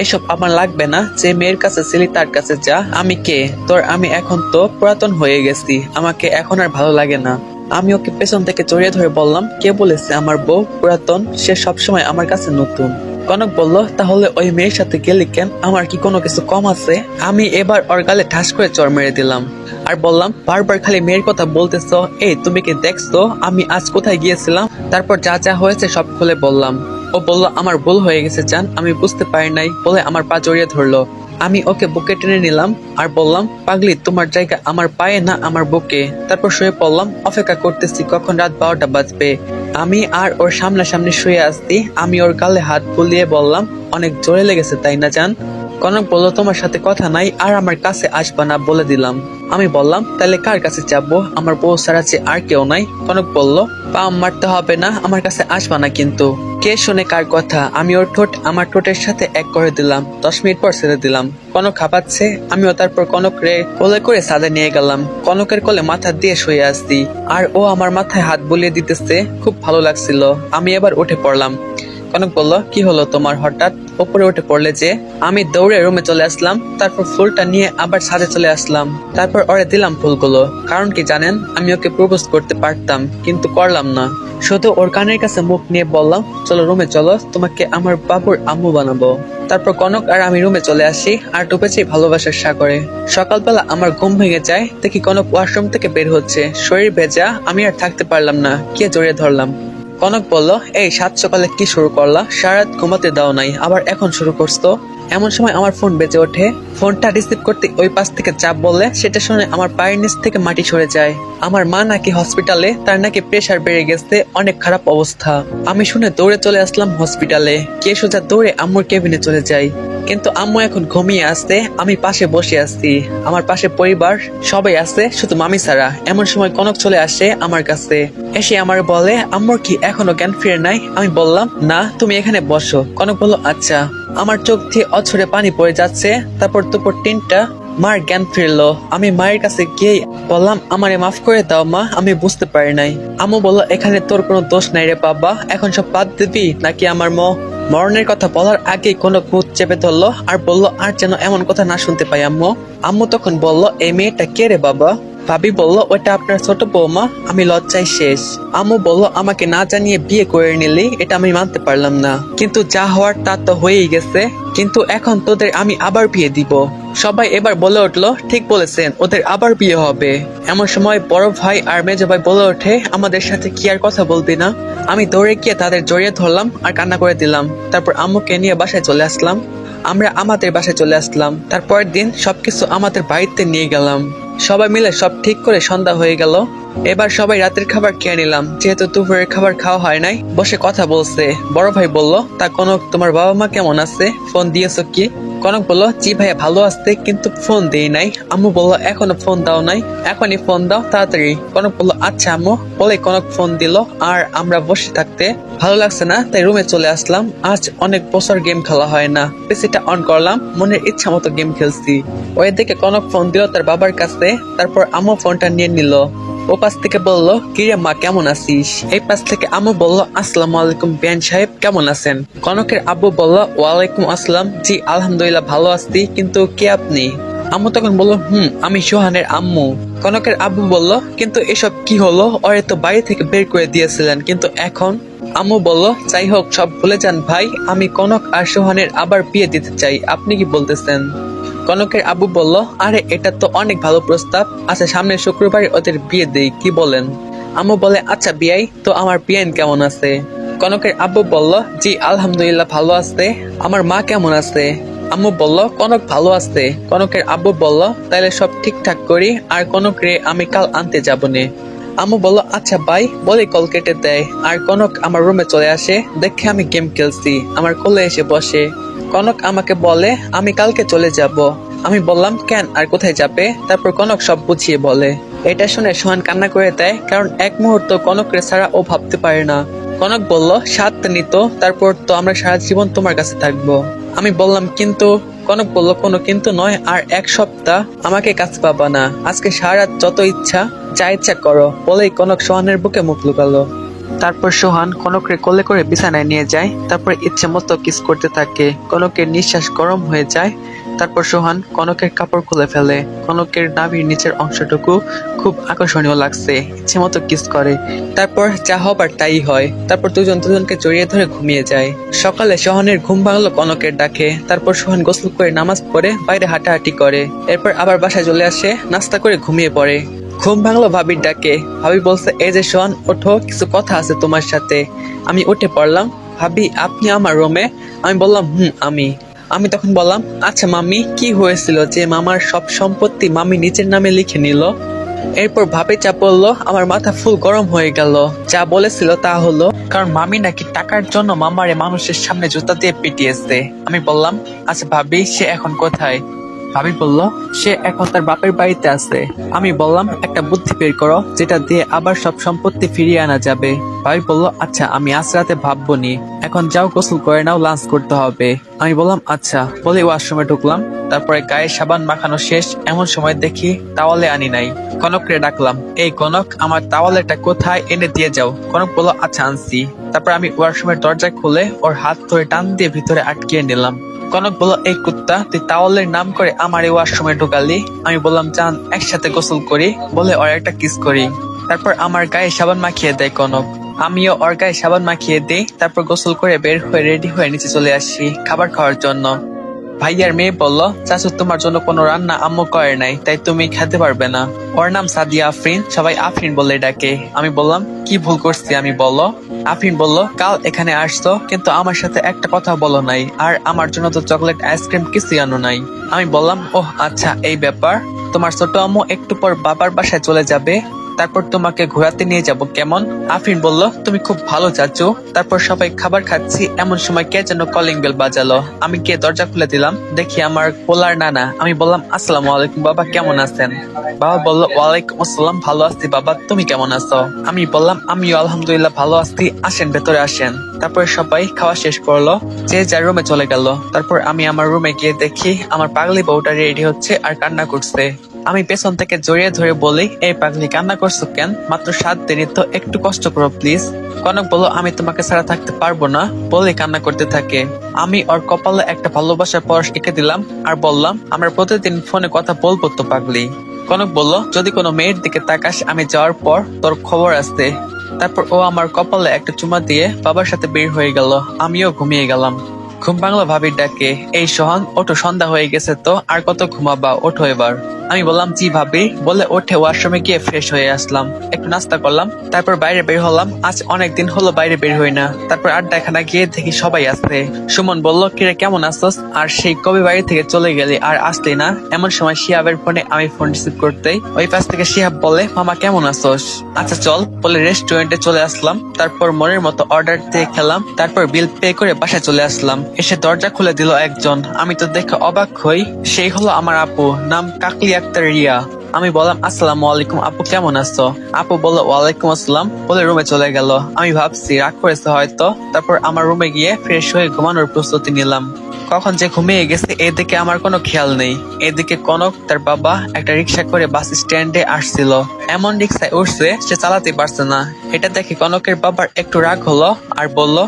এসব আমার লাগবে না, যে মেয়ের কাছে ছিলি তার কাছে যা। আমি কে তোর? আমি এখন তো পুরাতন হয়ে গেছি, আমাকে এখন আর ভালো লাগে না। আমি ওকে পেছন থেকে জড়িয়ে ধরে বললাম, কে বলেছে আমার বউ পুরাতন? সে সবসময় আমার কাছে নতুন। কনক বলল, তাহলে ওই মেয়ের সাথে গেলি কেন? আমার কি কোনো কিছু কম আছে? আমি এবার ওর গালে ঠাস করে চড় মেরে দিলাম আর বললাম, বারবার খালি মেয়ের কথা বলতেছ। এই তুমি কি দেখছো আমি আজ কোথায় গিয়েছিলাম? তারপর যা যা হয়েছে সব খুলে বললাম। ও বলল, আমার ভুল হয়ে গেছে জান, আমি বুঝতে পারি নাই, বলে আমার পা জড়িয়ে ধরলো। আমি ওকে বুকে টেনে নিলাম আর বললাম, পাগলি, তোমার জায়গা আমার পায়ে না আমার বুকে। তারপর শুয়ে পড়লাম, অপেক্ষা করতেছি কখন রাত 12টা বাজবে। আমি আর ওর সামনাসামনি শুয়ে আসছি। আমি ওর গালে হাত বুলিয়ে বললাম, অনেক জোরে লেগেছে তাই না জান? কনক বলল, তোমার সাথে কথা নাই আর আমার কাছে আসবা না বলে দিলাম। আমি বললাম, তাহলে কার কাছে যাবো? আমার বউ ছাড়া যে আর কেউ নাই। কনক বলল, পা মারতে হবে না, আমার কাছে আসবা না কিন্তু। কে শোনে কার কথা? আমি ওর ঠোঁট আমার ঠোঁটের সাথে এক করে দিলাম। 10 মিনিট পর ছেড়ে দিলাম। কনক হাঁপাচ্ছে। আমিও তারপর কনক রে কোলে করে ছাদে নিয়ে গেলাম। কনকের কোলে মাথা দিয়ে শুয়ে আসছি আর ও আমার মাথায় হাত বুলিয়ে দিতেছে, খুব ভালো লাগছিল। আমি এবার উঠে পড়লাম। কনক বলল, কি হলো তোমার হঠাৎ উপরে উঠে পড়লে যে? আমি দৌড়ে রুমে চলে আসলাম, তারপর ফুলটা নিয়ে আবার ছাদে চলে আসলাম। তারপর ওরে দিলাম ফুলগুলো। কারণ কি জানেন? আমি ওকে প্রপোজ করতে পারতাম, কিন্তু করলাম না। শুধু ওর কানের কাছে মুখ নিয়ে বললাম, চলো রুমে চলো, তোমাকে আমার বাবুর আম্মু বানাবো। তারপর কনক আর আমি রুমে চলে আসি আর ডুবেছি ভালোবাসার সাগরে। সকালবেলা আমার ঘুম ভেঙে যায়, দেখি কনক ওয়াশরুম থেকে বের হচ্ছে, শরীর ভেজা। আমি আর থাকতে পারলাম না, কে জড়িয়ে ধরলাম। কনক বলল, এই সাত সকালে কি শুরু করলা? সারাত ঘুমাতে দাও নাই, আবার এখন শুরু করছো? এমন সময় আমার ফোন বেজে ওঠে। ফোনটা রিসিভ করতে ওই পাশ থেকে চাপ বললে, সেটা শুনে আমার পায়ের নিচ থেকে মাটি সরে যায়। আমার মা নাকি হসপিটালে, তার নাকি প্রেশার বেড়ে গেছে, অনেক খারাপ অবস্থা। আমি শুনে দৌড়ে চলে আসলাম হসপিটালে। কে সোজা দৌড়ে আম্মুর কেবিনে চলে যাই, কিন্তু আম্মু এখন ঘুমিয়ে আসতে। আমি পাশে বসে আছি, আমার পাশে পরিবার সবাই আছে, শুধু মামি ছাড়া। এমন সময় কনক চলে আসে আমার কাছে, এসে আমার বলে, আম্মুর কি এখনো জ্ঞান ফিরে নাই? আমি বললাম, না, তুমি এখানে বসো। কনক বলল, আচ্ছা। আমার চোখ দিয়ে অঝরে পানি পড়ে যাচ্ছে। তারপর দুপুর 3টা মার জ্ঞান ফিরলো। আমি মায়ের কাছে গিয়ে বললাম, আমারে মাফ করে দাও মা, আমি বুঝতে পারি নাই। আম্মু বলল, এখানে তোর কোনো দোষ নাই রে বাবা, এখন সব বাদ দিবি নাকি? আমার মরণের কথা বলার আগেই কোনো মুখ চেপে ধরলো আর বলল, আর যেন এমন কথা না শুনতে পাই আম্মু। আম্মু তখন বলল, এই মেয়েটা কে রে বাবা? ভাবি বলল, ওটা আপনার ছোট বৌমা। আমি লজ্জায় শেষ। আম্মু বলল, আমাকে না জানিয়ে বিয়ে করে নিলি, এটা আমি মানতে পারলাম না, কিন্তু যা হওয়ার তা তো হয়েই গেছে। কিন্তু এখন তোদের আমি আবার বিয়ে দিব। সবাই এবার বলে উঠলো, ঠিক বলেছেন, ওদের আবার বিয়ে হবে। এমন সময় বড় ভাই আর মেজো ভাই বলে ওঠে, আমাদের সাথে কি আর কথা বলবি না? আমি দৌড়ে গিয়ে তাদের জড়িয়ে ধরলাম আর কান্না করে দিলাম। তারপর আম্মুকে নিয়ে বাসায় চলে আসলাম। আমরা আমাদের বাসায় চলে আসলাম। তারপরের দিন সবকিছু আমাদের বাড়িতে নিয়ে গেলাম। সবাই মিলে সব ঠিক করে সন্ধ্যা হয়ে গেল। এবার সবাই রাতের খাবার খেয়ে নিলাম, যেহেতু দুপুরের খাবার খাওয়া হয় নাই। বসে কথা বলছে। বড় ভাই বলল, তা কনক, তোমার বাবা মা কেমন আছে? ফোন দিয়েছো কি? কনক বলল, জি ভাইয়া ভালো আসতে, কিন্তু ফোন দেই নাই। আম্মু বলল, এখনো ফোন দাও নাই? এখনই ফোন দাও তাড়াতাড়ি। কনক বলল, আচ্ছা আম্মু। বলে কনক ফোন দিল আর আমরা বসে থাকতে ভালো লাগছে না, তাই রুমে চলে আসলাম। আজ অনেক বছর গেম খেলা হয় না। পিসিটা অন করলাম, মনের ইচ্ছা মতো গেম খেলছি। ওই দিকে কনক ফোন দিল তার বাবার কাছে। তারপর আম্মু ফোনটা নিয়ে নিল। ও পাশ থেকে বলল, কিরে মা কেমন আছিস? এই পাশ থেকে আম্মু বলল, আসসালামু আলাইকুম বিয়ান সাহেব, কেমন আছেন? কনকের আব্বু বলল, ওয়ালাইকুম আসসালাম, জি আলহামদুলিল্লাহ ভালো আছি, কিন্তু কে আপনি? আম্মু তখন বলল, আমি সোহানের আম্মু। কনকের আব্বু বলল, কিন্তু এসব কি হলো? ওরে তো বাড়ি থেকে বের করে দিয়েছিলেন, কিন্তু এখন? আম্মু বলল, যাই হোক, সব ভুলে যান ভাই, আমি কনক আর সোহানের আবার বিয়ে দিতে চাই। আপনি কি বলতেছেন? কনকের আব্বু বলল, আরে এটা তো অনেক ভালো প্রস্তাব। আচ্ছা, সামনের শুক্রবার ওদের বিয়ে দেই, কি বলেন? আম্মু বলে, আচ্ছা বিয়াই, তো আমার বিয়ান কেমন আছে? কনকের আব্বু বলল, জি আলহামদুলিল্লাহ ভালো আছে। আমার মা কেমন আছে? আম্মু বলল, কনক ভালো আছে। কনকের আব্বু বলল, তাইলে সব ঠিকঠাক করি, আর কনক রে আমি কাল আনতে যাবো নে। আম্মু বলল, আচ্ছা বাই, বলে কল কেটে দেয়। আর কনক আমার রুমে চলে আসে, দেখে আমি গেম খেলছি, আমার কোলে এসে বসে। কনক আমাকে বলে, আমি কালকে চলে যাব। আমি বললাম কেন আর কোথায় যাবে? তারপর কনক সব বুঝিয়ে বলে। এটা শুনে সোহান কান্না করে দেয়, কারণ এক মুহূর্ত কনককে ছাড়া ও ভাবতে পারে না। কনক বলল, 7 দিনই তো, তারপর তো আমরা সারা জীবন তোমার কাছে থাকবো। আমি বললাম কিন্তু। কনক বলল, কোনো কিন্তু নয়, আর 1 সপ্তাহ আমাকে কাছে পাবা না। আজকে সারা রাত যত ইচ্ছা যা ইচ্ছা করো, বলেই কনক সোহানের বুকে মুখ লুকালো। তারপর সোহান কনককে কোলে করে বিছানায় নিয়ে যায়। তারপর ইচ্ছে মতো কিস করতে থাকে। কনকের নিঃশ্বাস গরম হয়ে যায়। তারপর সোহান কনকের কাপড় খুলে ফেলে। কনকের নাভির নিচের অংশটুকু খুব আকর্ষণীয় লাগছে, ইচ্ছে মতো কিস করে। তারপর যা হবার তাই হয়। তারপর দুজন দুজনকে জড়িয়ে ধরে ঘুমিয়ে যায়। সকালে সোহানের ঘুম ভাঙলো কনকের ডাকে। তারপর সোহান গোসল করে নামাজ পড়ে বাইরে হাঁটাহাঁটি করে। এরপর আবার বাসায় চলে আসে, নাস্তা করে ঘুমিয়ে পড়ে। ঘুম ভাঙলো ভাবির ডাকে। ভাবি বলছে, এই যে সোহান, ওঠো, কিছু কথা আছে তোমার সাথে। আমি উঠে পড়লাম। ভাবি, আপনি আমার রুমে? আমি বললাম, আমি তখন বললাম, আচ্ছা মাম্মি, কি হয়েছিল যে মামার সব সম্পত্তি মামি নিজের নামে লিখে নিল? এরপর ভাবি যা বললো, আমার মাথা ফুল গরম হয়ে গেল। যা বলেছিল তা হলো, কারণ মামি নাকি টাকার জন্য মামারে মানুষের সামনে জুতা দিয়ে পিটিয়েছে। আমি বললাম, আচ্ছা ভাবি, সে এখন কোথায়? ভাবি বলল, সে এখন তার বাপের বাড়িতে আছে। আমি বললাম, একটা বুদ্ধি বের করো যেটা দিয়ে আবার সব সম্পত্তি ফিরিয়ে আনা যাবে। ভাবি বলল, আচ্ছা আমি আজ রাতে ভাববো নি, এখন যাও গোসল করে নাও, লাঞ্চ করতে হবে। আমি বললাম আচ্ছা, বলে ওয়াশরুমে ঢুকলাম। তারপরে গায়ে সাবান মাখানো শেষ, এমন সময় দেখি তাওয়ালে আনি নাই। কনককে ডাকলাম, এই কনক, আমার তাওয়ালেটা কোথায়, এনে দিয়ে যাও। কনক বলল, আচ্ছা আনছি। তারপর আমি ওয়াশরুমের দরজা খুলে ওর হাত ধরে টান দিয়ে ভিতরে আটকিয়ে নিলাম। কনক বলল, এই কুত্তা, তুই তাওয়ালের নাম করে আমার এই ওয়াশরুমে ঢুকালি। আমি বললাম, যান একসাথে গোসল করি, বলে ওর একটা কিস করি। তারপর আমার গায়ে সাবান মাখিয়ে দেয় কনক। আমিও ওর গায়ে সাবান মাখিয়ে দিই। তারপর গোসল করে বের হয়ে রেডি হয়ে নিচে চলে আসি খাবার খাওয়ার জন্য। ভাইয়ার মেয়ে বলল, চাচু তোমার জন্য কোনো রান্না আম্মু করে নাই, তাই তুমি খেতে পারবে না। ওর নাম সাদিয়া আফরিন, সবাই আফরিন বলে ডাকে। আমি বললাম, কি ভুল করছি আমি, বলো। আফরিন বলল, কাল এখানে আসছো কিন্তু আমার সাথে একটা কথা বলো নাই, আর আমার জন্য তো চকলেট আইসক্রিম কিছুই আনো নাই। আমি বললাম, ওহ আচ্ছা, এই ব্যাপার। তোমার ছোট আম্মু একটু পর বাবার বাসায় চলে যাবে, তারপর তোমাকে ঘোরাতে নিয়ে যাব, কেমন? আফরিন বলল, তুমি খুব ভালো চাচু। তারপর সবাই খাবার খাচ্ছি, এমন সময় কে যেন কলিং বেল বাজালো। আমি গিয়ে দরজা খুলে দিলাম, দেখি আমার পোলার নানা। আমি বললাম, আসসালামু আলাইকুম বাবা, কেমন আছেন? বাবা বলল, ওয়ালাইকুম আসসালাম, ভালো আছি বাবা, তুমি কেমন আছো? আমি বললাম, আমিও আলহামদুলিল্লাহ ভালো আছি, আসেন ভেতরে আসেন। তারপর সবাই খাওয়া শেষ করলো, যে যার রুমে চলে গেল। তারপর আমি আমার রুমে গিয়ে দেখি আমার পাগলি বউটা রেডি হচ্ছে আর কান্না করছে। আমি পেছন থেকে জড়িয়ে ধরে বলি, এই পাগলি, কান্না করছো কেন? মাত্র 7 দিনই তো, একটু কষ্ট করো প্লিজ। কনক বলল, আমি তোমাকে ছাড়া থাকতে পারবো না, বলে কান্না করতে থাকে। আমি ওর কপালে একটা ভালোবাসার পরশ এঁকে দিলাম আর বললাম, আমরা প্রতিদিন ফোনে কথা বলবো তো পাগলি। কনক বলল, যদি কোনো মেয়ের দিকে তাকাস আমি যাওয়ার পর তোর খবর আছে। তারপর ও আমার কপালে একটা চুমা দিয়ে বাবার সাথে বের হয়ে গেল। আমিও ঘুমিয়ে গেলাম। ঘুম ভাঙলো ভাবির ডাকে, এই সোহান, ওঠো, সন্ধ্যা হয়ে গেছে তো, আর কত ঘুমাবা, ওঠো এবার। আমি বললাম, জি ভাবি, বলে ওঠে ওয়াশরুমে গিয়ে ফ্রেশ হয়ে আসলাম, একটু নাস্তা করলাম। তারপর বাইরে বের হলাম, আজ অনেকদিন হলো বাইরে বের হই না। তারপর আড্ডাখানা গিয়ে দেখি সবাই আছে। সুমন বলল, কিরে কেমন আছোস, আর সেই কবে বাড়ি থেকে চলে গেলি আর আসলি না? এমন সময় শিহাবের ফোনে আমি ফোন রিসিভ করতেই ওই পাশ থেকে শিহাব বলে, মামা কেমন আছোস? আচ্ছা চল, বলে রেস্টুরেন্টে চলে আসলাম। তারপর মনের মতো অর্ডার দিয়ে খেলাম। তারপর বিল পে করে বাসায় চলে আসলাম। এসে দরজা খুলে দিল একজন। আমি তো দেখে অবাক হই, সেই হলো আমার আপু, নাম কাকলি আক্তার রিয়া। আমি বললাম, আসসালামু আলাইকুম আপু, কেমন আছো? আপু বলল, ওয়ালাইকুম আসসালাম, বলে রুমে চলে গেল। আমি ভাবছি রাগ করেছে হয়তো। তারপর আমার রুমে গিয়ে ফ্রেশ হয়ে ঘুমানোর প্রস্তুতি নিলাম। কখন যে ঘুমিয়ে গেছে এদিকে আমার কোনো খেয়াল নেই। এদিকে কনক তার বাবা একটা রিক্সা করে বাস স্ট্যান্ডে আসছিল। এমন রিক্সায় উঠছে সে চালাতে পারছে না। এটা দেখে কনকের বাবার একটু রাগ হলো আর বলল,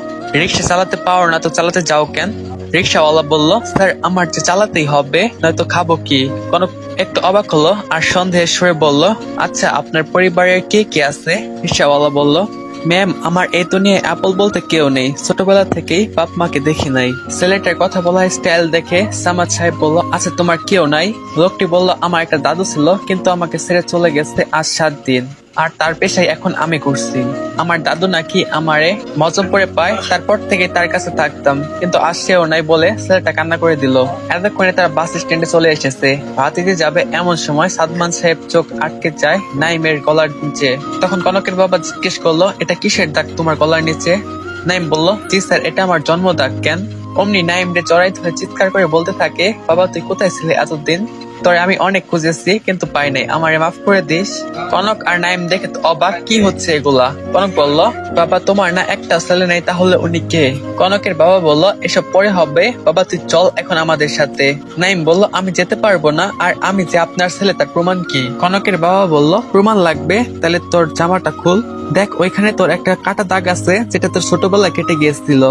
রিক্সা চালাতে পারো না তো চালাতে যাও কেন? রিক্সাওয়ালা বলল, স্যার আমার যে চালাতেই হবে, নয়তো খাবো কি? কনক একটু অবাক হলো আর সন্দেহের সুরে বলল, আচ্ছা আপনার পরিবারের কে কে আছে? রিক্সাওয়ালা বলল, ম্যাম আমার এই দুনিয়ায় আপল বলতে কেউ নেই, ছোটবেলা থেকেই বাপ মাকে দেখি নাই। ছেলেটার কথা বলার স্টাইল দেখে সামাদ সাহেব বলল, আচ্ছা তোমার কেউ নাই? লোকটি বলল, আমার একটা দাদু ছিল কিন্তু আমাকে ছেড়ে চলে গেছে আজ 7 দিন, আর তার পেশায় এখন আমি করছি। আমার দাদু নাকি আমারে মজমপুরে পায়, তারপর থেকে তার কাছে থাকতাম, কিন্তু আজ সেও নাই বলে ছেলেটা কান্না করে দিল। এতক্ষণে তারা বাস স্ট্যান্ডে চলে এসেছে। ভাত দিতে যাবে এমন সময় সাদমান সাহেব চোখ আটকে যায় নাইমের গলার নিচে। তখন কনকের বাবা জিজ্ঞেস করলো, এটা কিসের দাগ তোমার গলার নিচে? নাইম বলল, জি স্যার, এটা আমার জন্ম দাগ। কেন? অমনি নাইম রে জড়াই ধরে চিৎকার করে বলতে থাকে, বাবা তুই কোথায় ছিলে এতদিন? তোরে আমি অনেক খুঁজেছি কিন্তু পাই নাই, আমারে মাফ করে দিস। কনক আর নাইম দেখে তো অবাক, কি হচ্ছে এগুলা? কনক বলল, বাবা তোমার না একটা ছেলে নেই, তাহলে উনি কে? কনকের বাবা বলল, এসব পরে হবে, বাবা তুই চল এখন আমাদের সাথে। নাইম বলল, আমি যেতে পারবো না, আর আমি যে আপনার ছেলে তার প্রমাণ কি? কনকের বাবা বলল, প্রমাণ লাগবে? তাহলে তোর জামাটা খুল, দেখ ওইখানে তোর একটা কাটা দাগ আছে যেটা তোর ছোটবেলায় কেটে গিয়েছিল।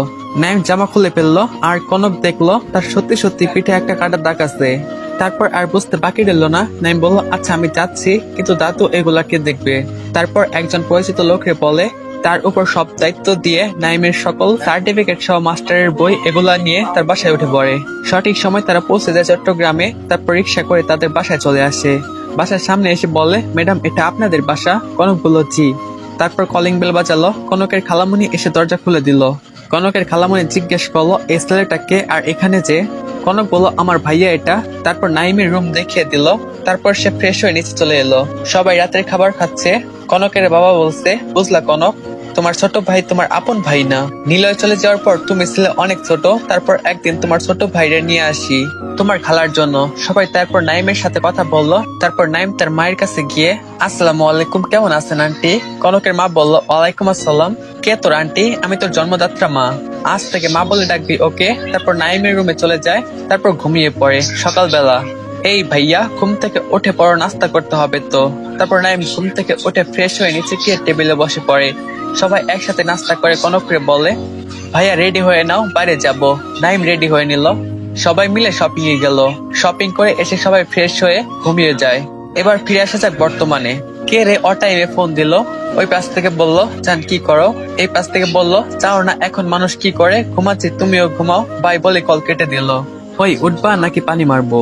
নাইম জামা খুলে ফেললো আর কনক দেখলো তার সত্যি সত্যি পিঠে একটা কাটা দাগ আছে। তারপর আর বুঝতে বাকি রইল না। নাইম বলল, আচ্ছা আমি যাচ্ছি, কিন্তু দাদু এগুলাকে দেখবে। তারপর একজন পরিচিত লোকরে বলে, তার উপর সব দায়িত্ব দিয়ে নাইমের সকল সার্টিফিকেট সহ মাস্টারের বই এগুলা নিয়ে তার বাসায় উঠে পড়ে। সঠিক সময় তারা পৌঁছে যায় চট্টগ্রামে। তারপর রিক্সা করে তাদের বাসায় চলে আসে। বাসার সামনে এসে বলে, ম্যাডাম এটা আপনাদের বাসা? কনক বলল, জি। তারপর কলিং বেল বাজালো। কনকের খালামণি এসে দরজা খুলে দিল। কনকের খালামণি জিজ্ঞেস করলো, এই ছেলেটা কে আর এখানে যে? কনক বলল, আমার ভাইয়া এটা। তারপর নাইমের রুম দেখিয়ে দিল। তারপর সে ফ্রেশ হয়ে নিচে চলে এলো। সবাই রাতের খাবার খাচ্ছে। কনকের বাবা বলছে, বুঝলা কনক, তোমার ছোট ভাই তোমার আপন ভাই না। নিলয় চলে যাওয়ার পর তুমি ছিলে অনেক ছোট। তারপর একদিন তোমার ছোট ভাইরে নিয়ে আসি তোমার খালার জন্য। সবাই তারপর নাইমের সাথে কথা বললো। তারপর নাইম তার মায়ের কাছে গিয়ে, আসসালামু আলাইকুম, কেমন আছেন আন্টি? কনকের মা বলল, ওয়ালাইকুম আসসালাম। কে তোর আন্টি? আমি তোর জন্মদাত্রা মা, আজ থেকে মা বলে ডাকবি, ওকে? তারপর নাইমের রুমে চলে যায়। তারপর ঘুমিয়ে পড়ে। সকালবেলা, এই ভাইয়া ঘুম থেকে উঠে পড়ো, নাস্তা করতে হবে তো। তারপর নাইম ঘুম থেকে উঠে ফ্রেশ হয়ে নিচে গিয়ে টেবিলে বসে পড়ে। সবাই একসাথে নাস্তা করে কনকরে বলে, ভাইয়া রেডি হয়ে নাও, বাইরে যাব। নাইম রেডি হয়ে নিল। সবাই মিলে শপিং এ গেল। শপিং করে এসে সবাই ফ্রেশ হয়ে ঘুমিয়ে যায়। এবার ফিরে আসা যাক বর্তমানে। কে রে অ টাইমে ফোন দিল? ওই পাশ থেকে বলল, জান কি করো? এই পাশ থেকে বলল, চাও না এখন মানুষ কি করে? ঘুমাচ্ছি, তুমিও ঘুমাও। বাই বলে কল কেটে দিল। ওই উঠবা নাকি পানি মারবো?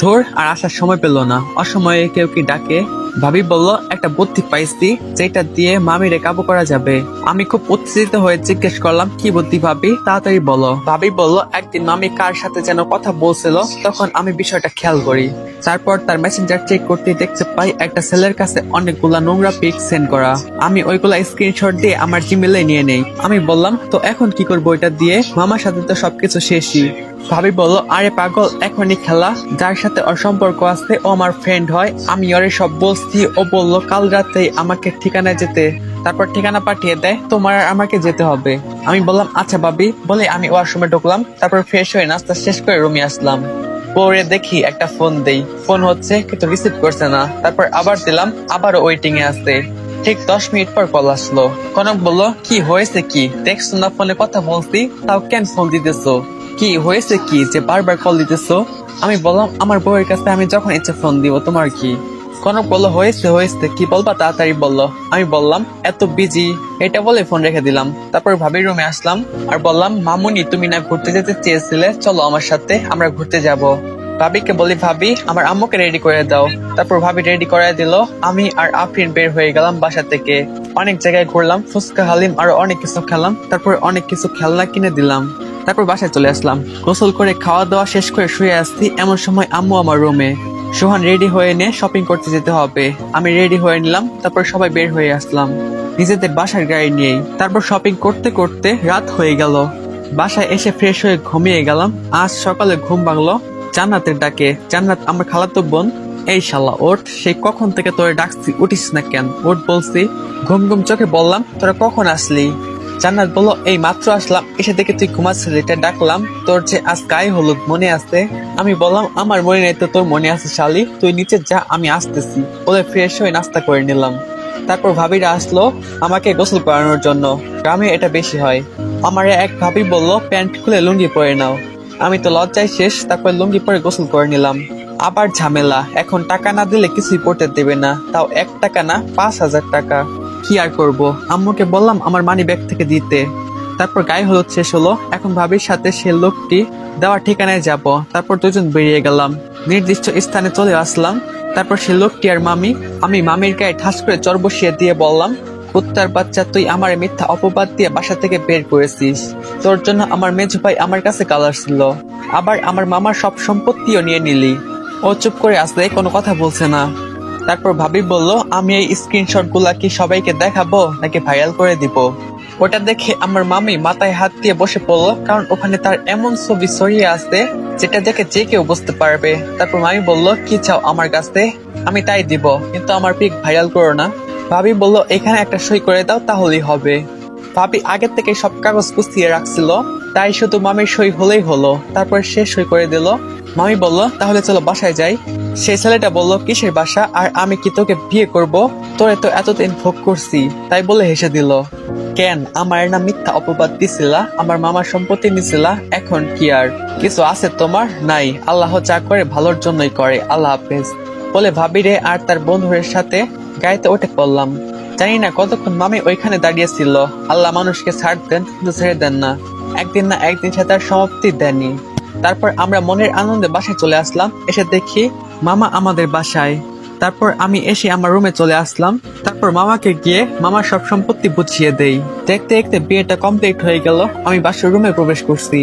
ধর, আর আসার সময় পেল না। অসময়ে কেউ কি ডাকে? ভাবি বলল, একটা বুদ্ধি পাইছি যেটা দিয়ে মামিরে কাবু করা যাবে। আমি খুব উত্তেজিত হয়ে জিজ্ঞেস করলাম, কি বুদ্ধি ভাবি, তাড়াতাড়ি বলো। ভাবি বলল, একদিন মামি কার সাথে যেন কথা বলছিল, তখন আমি বিষয়টা খেয়াল করি। তারপর তার মেসেঞ্জার চেক করতে দেখতে পাই একটা ছেলের কাছে অনেকগুলা নোংরা পিক সেন্ড করা। আমি ওইগুলা স্ক্রিনশট দিয়ে আমার জিমেলে নিয়ে নেই। আমি বললাম, তো এখন কি করবো এটা দিয়ে? মামার সাথে তো সবকিছু শেষই। ভাবি বলল, আরে পাগল, এখনই খেলা। যার সাথে ওর সম্পর্ক আছে ও আমার ফ্রেন্ড হয়। আমি ওরে সব বলছি। ও বলল কাল রাতেই আমাকে ঠিকানায় যেতে। তারপর ঠিকানা পাঠিয়ে দেয়, তোমার আর আমাকে যেতে হবে। আমি বললাম, আচ্ছা ভাবি, বলে আমি ওয়াশরুমে ঢুকলাম। তারপর ফ্রেশ হয়ে নাস্তা শেষ করে রুমে আসলাম। পরে দেখি একটা ফোন দেই, ফোন হচ্ছে কিন্তু রিসিভ করছে না। তারপর আবার দিলাম, আবারও ওয়েটিং এ আছে। ঠিক 10 মিনিট পর কল আসলো। কনক বলল, কি হয়েছে কি? দেখছো না ফোনে কথা বলছি, তাও কেন ফোন দিতেছো? কি হয়েছে কি যে বারবার কল দিতেছো? আমি বললাম, আমার বউয়ের কাছে আমি যখন ইচ্ছে ফোন দিব, তোমার কি? কনক বলল, হয়েছে হয়েছে, কি বলবা তাড়াতাড়ি বললো। আমি বললাম, এত বিজি, এটা বলে ফোন রেখে দিলাম। তারপর ভাবির রুমে আসলাম আর বললাম, মামুনি তুমি না ঘুরতে যেতে চেয়েছিলে, চলো আমার সাথে, আমরা ঘুরতে যাব। ভাবিকে বলি, ভাবি আমার আম্মুকে রেডি করে দাও। তারপর ভাবি রেডি করে দিল। আমি আর আফরিন বের হয়ে গেলাম বাসা থেকে। অনেক জায়গায় ঘুরলাম, ফুচকা, হালিম আরো অনেক কিছু খেলাম। তারপর অনেক কিছু খেলনা কিনে দিলাম। তারপর বাসায় চলে আসলাম। গোসল করে খাওয়া দাওয়া শেষ করে শুয়ে আসছি। এমন সময় আম্মু আমার রুমে। সোহান রেডি হয়ে নে, শপিং করতে যেতে হবে। আমি রেডি হয়ে নিলাম। তারপর সবাই বের হয়ে আসলাম নিজেদের বাসার গাড়ি নিয়েই। তারপর শপিং করতে করতে রাত হয়ে গেল। বাসায় এসে ফ্রেশ হয়ে ঘুমিয়ে গেলাম। আজ সকালে ঘুম ভাঙলো জান্নাতের ডাকে। জান্নাত আমার খালাতো বোন। এই শালা ওঠ, সেই কখন থেকে তোরে ডাকছি, উঠিস না কেন? ওঠ বলছি। ঘুম ঘুম চোখে বললাম, তোরা কখন আসলি? জান্নাত বলল, এই মাত্র আসলাম, এসে দেখে তুই ঘুমাচ্ছিলি, এটা ডাকলাম। তোর যে আজ গায়ে হলুদ, মনে আছে? আমি বললাম, আমার মনে নেই তো তোর মনে আছে শালি, তুই নিচে যা, আমি আসতেছি। বলে ফ্রেশ হয়ে নাস্তা করে নিলাম। তারপর ভাবিরা আসলো আমাকে গোসল করানোর জন্য। গ্রামে এটা বেশি হয়। আমার এক ভাবি বলল, প্যান্ট খুলে লুঙ্গি পরে নাও। আমি তো লজ্জায় শেষ। তারপর লুঙ্গি পরে গোসল করে নিলাম। আবার ঝামেলা, এখন টাকা না দিলে কিছুই পড়তে দেবে না, তাও 1 টাকা না, 5,000 টাকা। কি আর করব, আম্মুকে বললাম আমার মানি ব্যাগ থেকে দিতে। তারপর গায়ে হলুদ শেষ হলো। এখন ভাবির সাথে সে লোকটি দেওয়া ঠিকানায় যাব। তারপর দুজন বেরিয়ে গেলাম। নির্দিষ্ট স্থানে চলে আসলাম। তারপর সে লোকটি আর আমি মামির গায়ে ঠাস করে চর বসিয়ে দিয়ে বললাম, কুত্তার বাচ্চা, তুই আমার মিথ্যা অপবাদ দিয়ে বাসা থেকে বের করেছিস। তোর জন্য আমার মেজো ভাই আমার কাছে কালার ছিল, আবার আমার মামার সব সম্পত্তিও নিয়ে নিলি। ও চুপ করে আসলে, কোনো কথা বলছে না। তারপর ভাবি বলল, আমি এই স্ক্রিনশট গুলা কি সবাইকে দেখাবো নাকি ভাইরাল করে দিব? ওটা দেখে আমার মামি মাথায় হাত দিয়ে বসে পড়লো, কারণ ওখানে তার এমন ছবি ছড়িয়ে আছে যেটা দেখে যে কেউ বুঝতে পারবে। তারপর মামি বলল, কি চাও আমার কাছে? আমি তাই দিব, কিন্তু আমার পিক ভাইরাল করো না। ভাবি বলল, এখানে একটা সই করে দাও তাহলেই হবে। ভাবি আগের থেকে সব কাগজ গুছিয়ে রাখছিল, তাই শুধু মামির সই হলেই হলো। তারপর সে সই করে দিল। মামি বলল, তাহলে চলো বাসায় যাই। সেই ছেলেটা বলল, কিসের বাসা? আর আমি কি তোকে বিয়ে করব? তোরে তো এতদিন ভোগ করছি। তাই বলে হেসে দিল। কেন আমার না মিথ্যা অপবাদ দিছিলা, আমার মামার সম্পত্তি নিছিলা, এখন কি আর কিছু আছে তোমার? নাই, আল্লাহ যা করে ভালোর জন্যই করে, আল্লাহ হাফেজ বলে ভাবিরে আর তার বন্ধুদের সাথে গাড়িতে উঠে পড়লাম। জানি না কতক্ষণ মামি ওইখানে দাঁড়িয়েছিল। আল্লাহ মানুষকে ছাড় দেন, কিন্তু ছেড়ে দেন না। একদিন না একদিন সে তার সমাপ্তি দেননি। তারপর আমরা মনের আনন্দে বাসায় চলে আসলাম। এসে দেখি মামা আমাদের বাসায়। তারপর আমি এসে আমার রুমে চলে আসলাম। তারপর মামাকে গিয়ে মামার সব সম্পত্তি বুঝিয়ে দেই। দেখতে দেখতে বিয়েটা কমপ্লিট হয়ে গেল। আমি বাসার রুমে প্রবেশ করছি।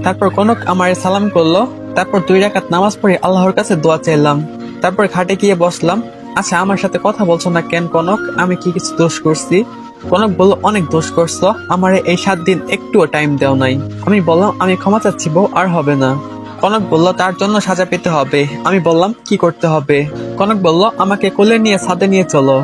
তারপর কনক আমারে সালাম করলো। তারপর 2 রাকাত নামাজ পড়ে আল্লাহর কাছে দোয়া চাইলাম। তারপর খাটে গিয়ে বসলাম। আচ্ছা, আমার সাথে কথা বলছো না কেন কনক? আমি কি কিছু দোষ করছি? কনক বলল, অনেক দোষ করছো, আমারে এই 7 দিন একটুও টাইম দেও নাই। আমি বললাম, আমি ক্ষমা চাচ্ছি বউ, আর হবে না। কনক বলল, তার জন্য সাজা পেতে হবে। আমি বললাম, কি করতে হবে? কনক বলল, আমাকে কোলে নিয়ে ছাদে নিয়ে চলো।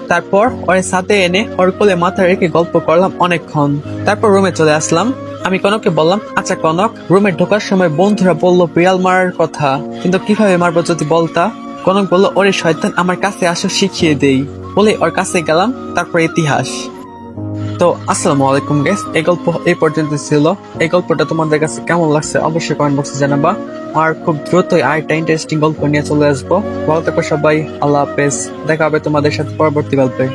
তারপর ওরে ছাদে এনে ওর কোলে মাথা রেখে গল্প করলাম অনেকক্ষণ। তারপর রুমে চলে আসলাম। আমি কনককে বললাম, আচ্ছা কনক, রুমে ঢোকার সময় বন্ধুরা বললো বিড়াল মারার কথা, কিন্তু কিভাবে মারবো যদি বলতা? কনক বলল, ওরে শয়তান, আমার কাছে আসো, শিখিয়ে দেই। বলে ওর কাছে গেলাম। তারপর ইতিহাস। তো আসসালামু আলাইকুম গাইস, এই গল্প এই পর্যন্ত ছিল। এই গল্পটা তোমাদের কাছে কেমন লাগছে অবশ্যই কমেন্ট বক্সে জানাবা। আর খুব দ্রুতই আরেকটা ইন্টারেস্টিং গল্প নিয়ে চলে আসবো। ভালো থাকো সবাই, আল্লাহ হাফেজ। দেখা হবে তোমাদের সাথে পরবর্তী গল্পে।